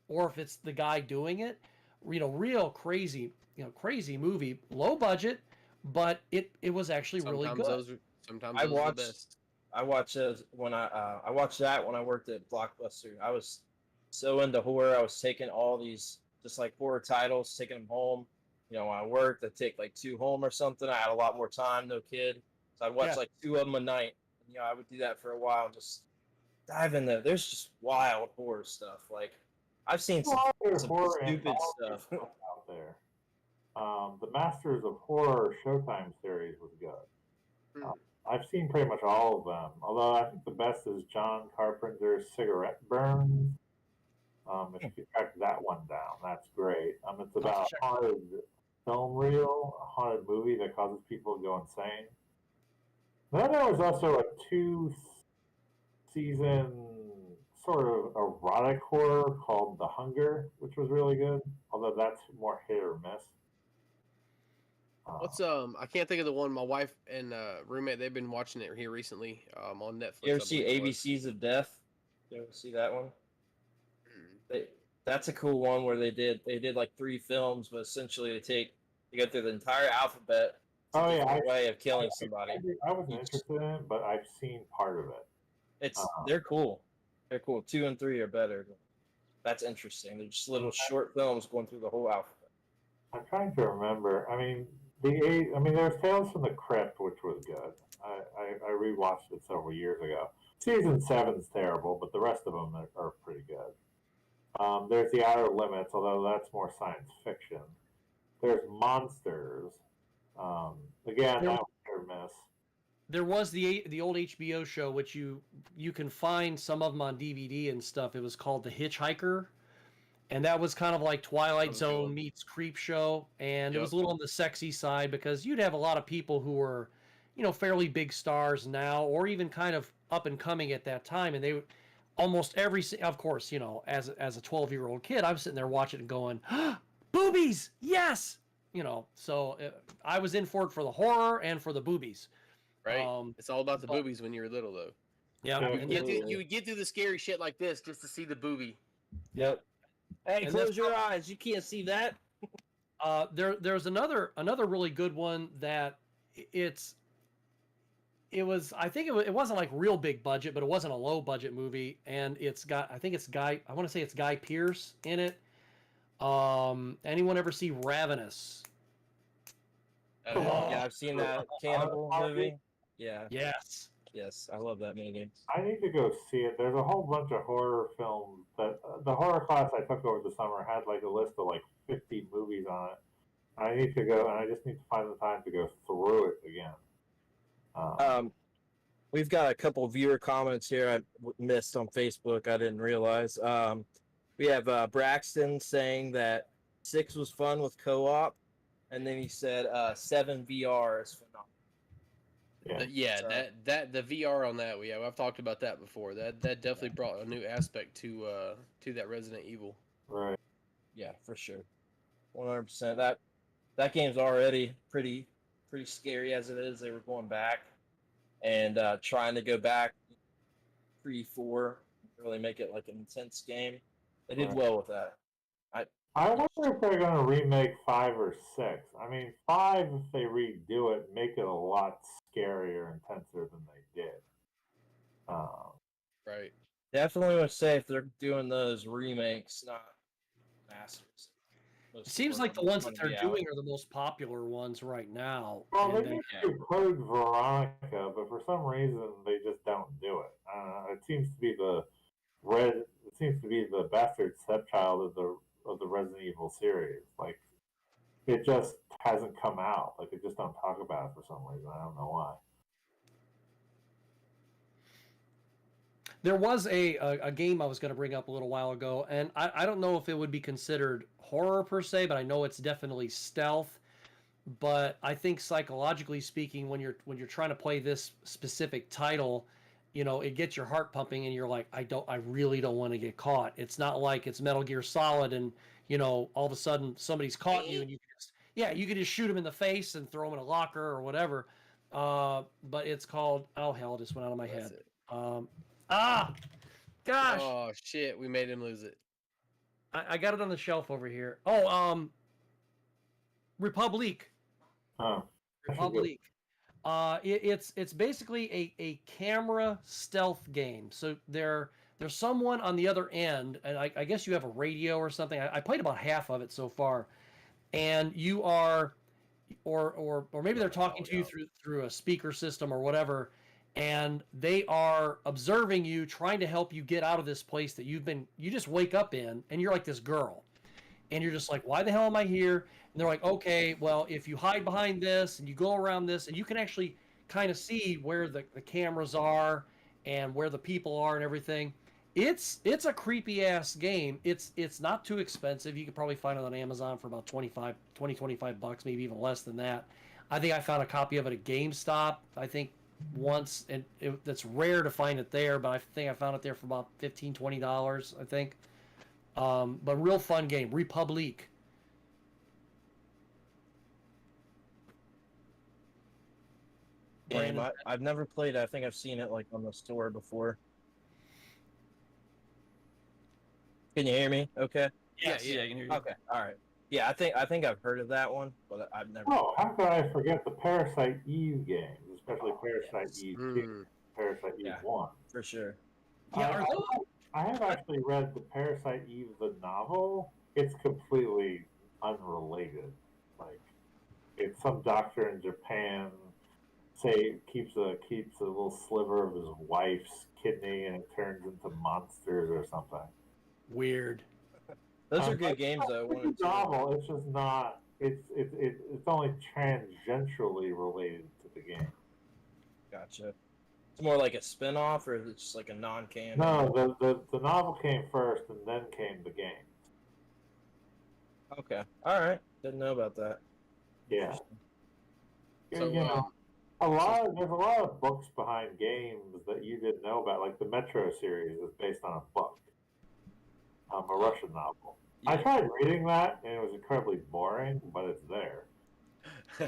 [SPEAKER 2] or if it's the guy doing it. You know, real crazy movie, low budget, but it was actually really good.
[SPEAKER 5] I watched when I watched that when I worked at Blockbuster. I was so into horror. I was taking all these just like horror titles, taking them home. You know, when I worked, I'd take like 2 home or something. I had a lot more time, no kid, so I'd watch like 2 of them a night. And, you know, I would do that for a while and just dive in there. There's just wild horror stuff. Like I've seen some stupid stuff
[SPEAKER 3] out there. The Masters of Horror Showtime series was good. I've seen pretty much all of them, although I think the best is John Carpenter's Cigarette Burns. If you could track that one down, that's great. It's about a haunted film reel, a haunted movie that causes people to go insane. Then there was also a 2-season sort of erotic horror called The Hunger, which was really good, although that's more hit or miss.
[SPEAKER 4] What's I can't think of the one. My wife and roommate, they've been watching it here recently on Netflix.
[SPEAKER 5] You ever see ABCs of Death? You ever see that one? That's a cool one where they did like 3 films, but essentially they go through the entire alphabet. Way of killing somebody.
[SPEAKER 3] I wasn't interested in it, but I've seen part of it.
[SPEAKER 5] They're cool. They're cool. 2 and 3 are better. That's interesting. They're just little short films going through the whole alphabet.
[SPEAKER 3] I'm trying to remember. I mean, there's Tales from the Crypt, which was good. I rewatched it several years ago. Season 7's terrible, but the rest of them are pretty good. There's The Outer Limits, although that's more science fiction. There's Monsters. Again, that was hit or miss.
[SPEAKER 2] There was the old HBO show, which you can find some of them on DVD and stuff. It was called The Hitchhiker. And that was kind of like Twilight Zone meets Creep Show, and it was a little on the sexy side because you'd have a lot of people who were, you know, fairly big stars now, or even kind of up and coming at that time, and they almost of course, you know, as a 12-year-old kid, I'm sitting there watching it going, boobies, yes, you know. So I was in for it for the horror and for the boobies.
[SPEAKER 4] Right. It's all about the boobies when you were little, though.
[SPEAKER 2] Yeah.
[SPEAKER 4] You would get through the scary shit like this just to see the boobie.
[SPEAKER 5] Yep. Hey, close your eyes. You can't see that.
[SPEAKER 2] There's another really good one that it was. I think it wasn't like real big budget, but it wasn't a low budget movie, and I want to say it's Guy Pearce in it. Anyone ever see Ravenous?
[SPEAKER 5] Yeah, I've seen that cannibal movie. Yeah.
[SPEAKER 2] Yes.
[SPEAKER 5] Yes, I love that movie.
[SPEAKER 3] I need to go see it. There's a whole bunch of horror films that the horror class I took over the summer had like a list of like 50 movies on it. I need to go, and I just need to find the time to go through it again.
[SPEAKER 5] We've got a couple viewer comments here I missed on Facebook. I didn't realize. We have Braxton saying that 6 was fun with co-op, and then he said 7 VR is phenomenal.
[SPEAKER 4] Yeah, that the VR on that, I've talked about that before. That definitely brought a new aspect to that Resident Evil.
[SPEAKER 3] Right.
[SPEAKER 5] Yeah, for sure. 100%. That game's already pretty scary as it is. They were going back and trying to go back 3-4, really make it like an intense game. They did well with that.
[SPEAKER 3] I wonder if they're going to remake 5 or 6. I mean, 5, if they redo it, make it a lot scarier, intenser than they did.
[SPEAKER 4] Right.
[SPEAKER 5] Definitely would say if they're doing those remakes, not masters.
[SPEAKER 2] It seems like the ones that they're doing are the most popular ones right now.
[SPEAKER 3] Well, they used to Code Veronica, but for some reason they just don't do it. It seems to be the bastard stepchild of the Resident Evil series. Like, it just hasn't come out. Like, they just don't talk about it for some reason. I don't know why.
[SPEAKER 2] There was a game I was going to bring up a little while ago, and I don't know if it would be considered horror per se, but I know it's definitely stealth. But I think psychologically speaking, when you're trying to play this specific title, you know, it gets your heart pumping, and you're like, I really don't want to get caught. It's not like it's Metal Gear Solid, and you know, all of a sudden somebody's caught you, and you can just shoot them in the face and throw them in a locker or whatever. But it's called, oh hell, it just went out of my head. Gosh.
[SPEAKER 4] Oh shit, we made him lose it.
[SPEAKER 2] I got it on the shelf over here. Oh, Republic.
[SPEAKER 3] Oh.
[SPEAKER 2] Republic. It's basically a camera stealth game. So there's someone on the other end, and I guess you have a radio or something. I played about half of it so far, and you are, or maybe they're talking to you through a speaker system or whatever, and they are observing you, trying to help you get out of this place that you just wake up in, and you're like this girl, and you're just like, why the hell am I here? And they're like, okay, well, if you hide behind this and you go around this, and you can actually kind of see where the cameras are and where the people are and everything. It's a creepy ass game. It's not too expensive. You could probably find it on Amazon for about $25, maybe even less than that. I think I found a copy of it at GameStop, I think once, and it's rare to find it there, but I think I found it there for about $15, $20, I think. But real fun game, Republic.
[SPEAKER 5] Game, I've never played it. I think I've seen it like on the store before. Can you hear me? Okay.
[SPEAKER 1] Yes. Yeah, I can hear you.
[SPEAKER 5] Okay. All right. Yeah, I think I've heard of that one, but I've never.
[SPEAKER 3] Oh, how could I forget the Parasite Eve games, especially Parasite Eve 2, Parasite Eve 1.
[SPEAKER 5] For sure.
[SPEAKER 2] Yeah,
[SPEAKER 3] I have actually read the Parasite Eve the novel. It's completely unrelated. Like, it's some doctor in Japan keeps a little sliver of his wife's kidney, and it turns into monsters or something.
[SPEAKER 2] Weird.
[SPEAKER 5] Those are good games, though.
[SPEAKER 3] It's a novel. It's just not. It's only tangentially related to the game.
[SPEAKER 5] Gotcha. It's more like a spin-off, or is it just like a non-canon?
[SPEAKER 3] No, the novel came first, and then came the game.
[SPEAKER 5] Okay. All right. Didn't know about that.
[SPEAKER 3] Yeah.
[SPEAKER 4] So,
[SPEAKER 3] there's a lot of books behind games that you didn't know about. Like the Metro series is based on a book, a Russian novel. Yeah. I tried reading that, and it was incredibly boring, but it's there.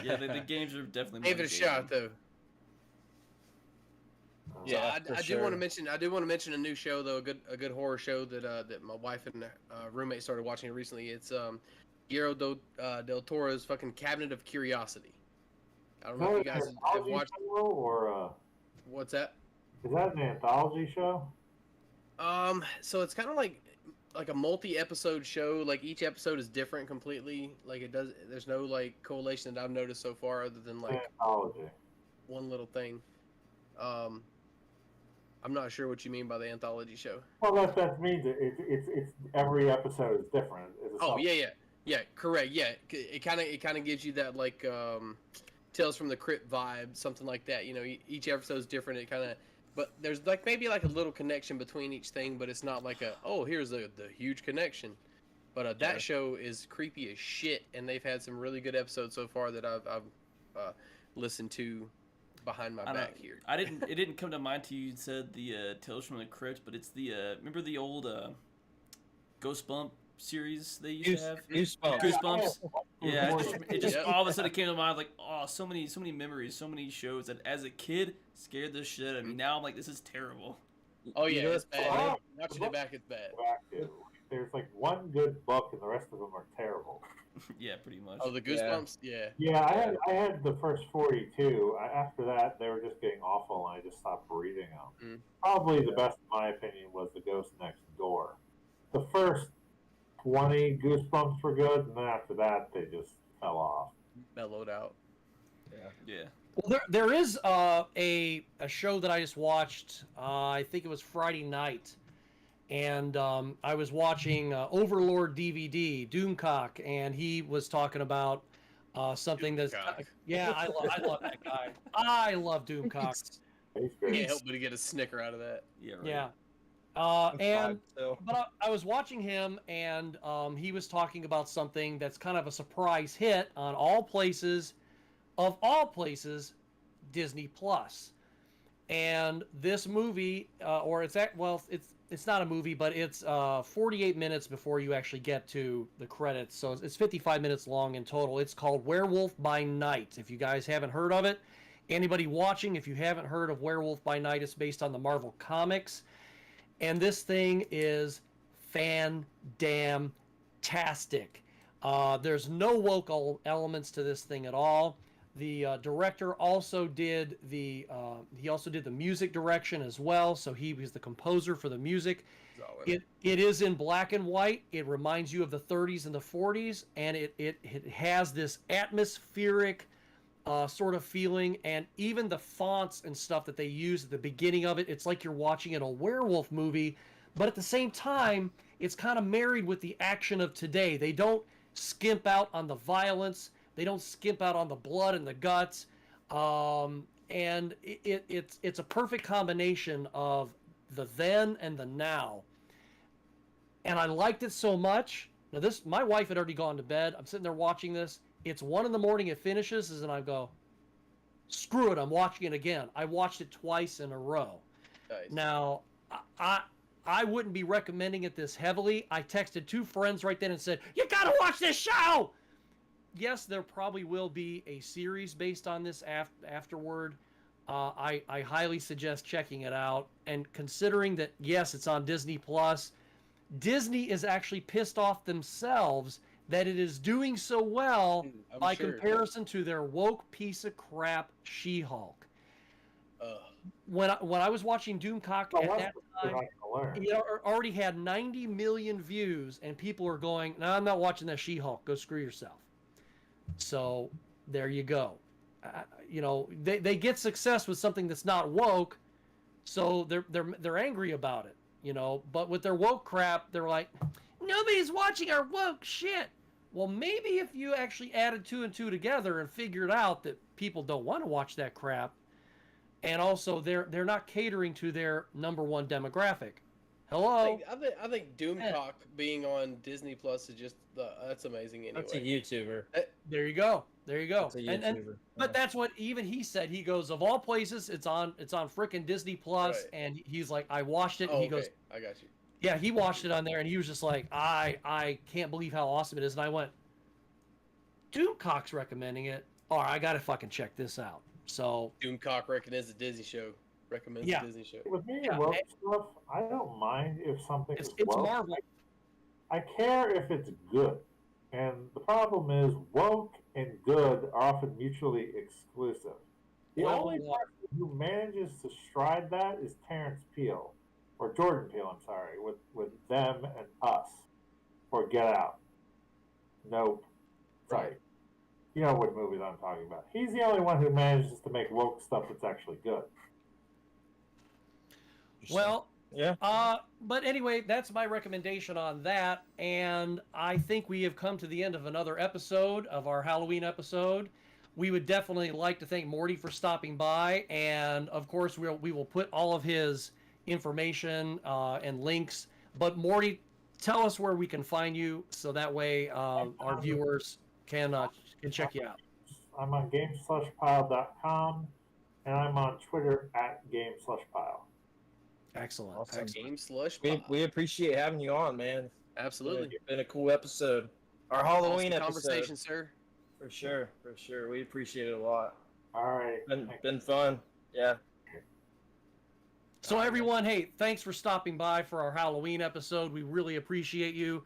[SPEAKER 1] Yeah, the games are definitely.
[SPEAKER 4] Give it a shot, though.
[SPEAKER 5] Yeah,
[SPEAKER 4] I do want to mention a new show, though, a good horror show that my wife and roommate started watching recently. It's Guillermo del Toro's fucking Cabinet of Curiosity. I don't know if you guys have watched.
[SPEAKER 3] What's
[SPEAKER 4] that?
[SPEAKER 3] Is that an anthology show?
[SPEAKER 4] So it's kind of like a multi-episode show. Like each episode is different completely. Like there's no like correlation that I've noticed so far, other than like
[SPEAKER 3] anthology.
[SPEAKER 4] One little thing. I'm not sure what you mean by the anthology show.
[SPEAKER 3] Well, that means it's every episode is different.
[SPEAKER 4] Yeah, correct. Yeah, it kind of gives you that like Tales from the Crypt vibe, something like that. You know, each episode is different. It kind of, but there's like maybe like a little connection between each thing, but it's not like here's the huge connection. But that show is creepy as shit, and they've had some really good episodes so far that I've listened to behind my back here.
[SPEAKER 1] It didn't come to mind till you said the Tales from the Crypt, but it's the remember the old Ghost Bump series they used to have? Goosebumps. Yeah, it just all of a sudden came to mind, like, oh, so many memories, so many shows that as a kid scared the shit out of me. Now I'm like, this is terrible.
[SPEAKER 4] Oh yeah, it's bad. Watching it back, it's bad.
[SPEAKER 3] There's like one good book, and the rest of them are terrible.
[SPEAKER 1] Yeah, pretty much.
[SPEAKER 4] Oh, the Goosebumps? Yeah.
[SPEAKER 3] Yeah, I had the first 42. After that, they were just getting awful, and I just stopped reading them. Probably the best, in my opinion, was The Ghost Next Door. The first 20 Goosebumps were good, and then after that, they just fell off.
[SPEAKER 4] Mellowed out.
[SPEAKER 1] Yeah.
[SPEAKER 2] Well, there is a show that I just watched. I think it was Friday night. And I was watching Overlord DVD, Doomcock, and he was talking about something that's... Yeah, I love that guy. I love Doomcock.
[SPEAKER 4] Can't help but to get a snicker out of that.
[SPEAKER 1] Yeah, right.
[SPEAKER 2] Yeah. But I was watching him, and he was talking about something that's kind of a surprise hit on all places, Disney Plus. And this movie, it's not a movie, but it's 48 minutes before you actually get to the credits. So it's 55 minutes long in total. It's called Werewolf by Night. If you guys haven't heard of it, anybody watching, if you haven't heard of Werewolf by Night, it's based on the Marvel Comics. And this thing is fan-damn-tastic. There's no woke elements to this thing at all. The director also did the music direction as well, so he was the composer for the music. It is in black and white. It reminds you of the 30s and the 40s, and it has this atmospheric sort of feeling, and even the fonts and stuff that they use at the beginning of it, it's like you're watching in a werewolf movie, but at the same time, it's kind of married with the action of today. They don't skimp out on the violence. They don't skimp out on the blood and the guts. And it's a perfect combination of the then and the now. And I liked it so much. Now my wife had already gone to bed. I'm sitting there watching this. It's 1 a.m, it finishes, and I go, screw it, I'm watching it again. I watched it twice in a row. Nice. Now, I wouldn't be recommending it this heavily. I texted 2 friends right then and said, you gotta watch this show! Yes, there probably will be a series based on this afterward. I highly suggest checking it out. And considering that, yes, it's on Disney+, Disney is actually pissed off themselves that it is doing so well by comparison to their woke piece of crap She-Hulk. When I was watching Doomcock at that time, it already had 90 million views, and people are going, no, I'm not watching that She-Hulk. Go screw yourself. So there you go. They get success with something that's not woke, so they're angry about it. But with their woke crap, they're like, nobody's watching our woke shit. Well, maybe if you actually added 2 and 2 together and figured out that people don't want to watch that crap, and also they're not catering to their #1 demographic. Hello.
[SPEAKER 4] I think Doomcock being on Disney Plus is just that's amazing. Anyway,
[SPEAKER 5] that's a YouTuber.
[SPEAKER 2] There you go.
[SPEAKER 5] That's a YouTuber.
[SPEAKER 2] But that's what even he said. He goes, of all places, it's on frickin' Disney Plus, right. And he's like, I watched it, and he goes,
[SPEAKER 4] I got you.
[SPEAKER 2] Yeah, he watched it on there, and he was just like, I can't believe how awesome it is. And I went, Doomcock's recommending it. All right, I gotta fucking check this out. So
[SPEAKER 4] Doomcock recommends the Disney show. Recommends the Disney show.
[SPEAKER 3] With me and woke stuff, I don't mind if something is
[SPEAKER 2] it's
[SPEAKER 3] woke.
[SPEAKER 2] Marvel.
[SPEAKER 3] I care if it's good. And the problem is woke and good are often mutually exclusive. The only person who manages to stride that is Terrence Peele. Or Jordan Peele, I'm sorry, with Them and Us. Or Get Out. Nope. Right. You know what movies I'm talking about. He's the only one who manages to make woke stuff that's actually good.
[SPEAKER 2] Well,
[SPEAKER 5] yeah.
[SPEAKER 2] But anyway, that's my recommendation on that. And I think we have come to the end of another episode of our Halloween episode. We would definitely like to thank Morty for stopping by. And of course, we will put all of his information and links. But Morty, tell us where we can find you so that way our viewers can check you out.
[SPEAKER 3] I'm on gameslushpile.com and I'm on Twitter at gameslushpile.
[SPEAKER 2] Excellent.
[SPEAKER 5] Awesome.
[SPEAKER 2] Excellent.
[SPEAKER 4] Game Slush.
[SPEAKER 5] We appreciate having you on, man.
[SPEAKER 4] Absolutely.
[SPEAKER 5] It's been a cool episode. Our Halloween
[SPEAKER 4] awesome
[SPEAKER 5] episode.
[SPEAKER 4] Conversation, sir.
[SPEAKER 5] For sure. We appreciate it a lot.
[SPEAKER 3] All right.
[SPEAKER 5] Been fun. Yeah.
[SPEAKER 2] So everyone, hey, thanks for stopping by for our Halloween episode. We really appreciate you.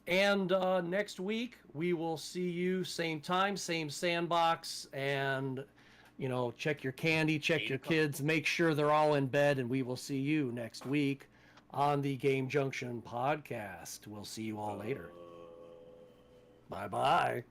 [SPEAKER 2] And next week, we will see you same time, same sandbox, and, check your candy, check your kids, make sure they're all in bed, and we will see you next week on the Game Junction Podcast. We'll see you all later. Bye-bye.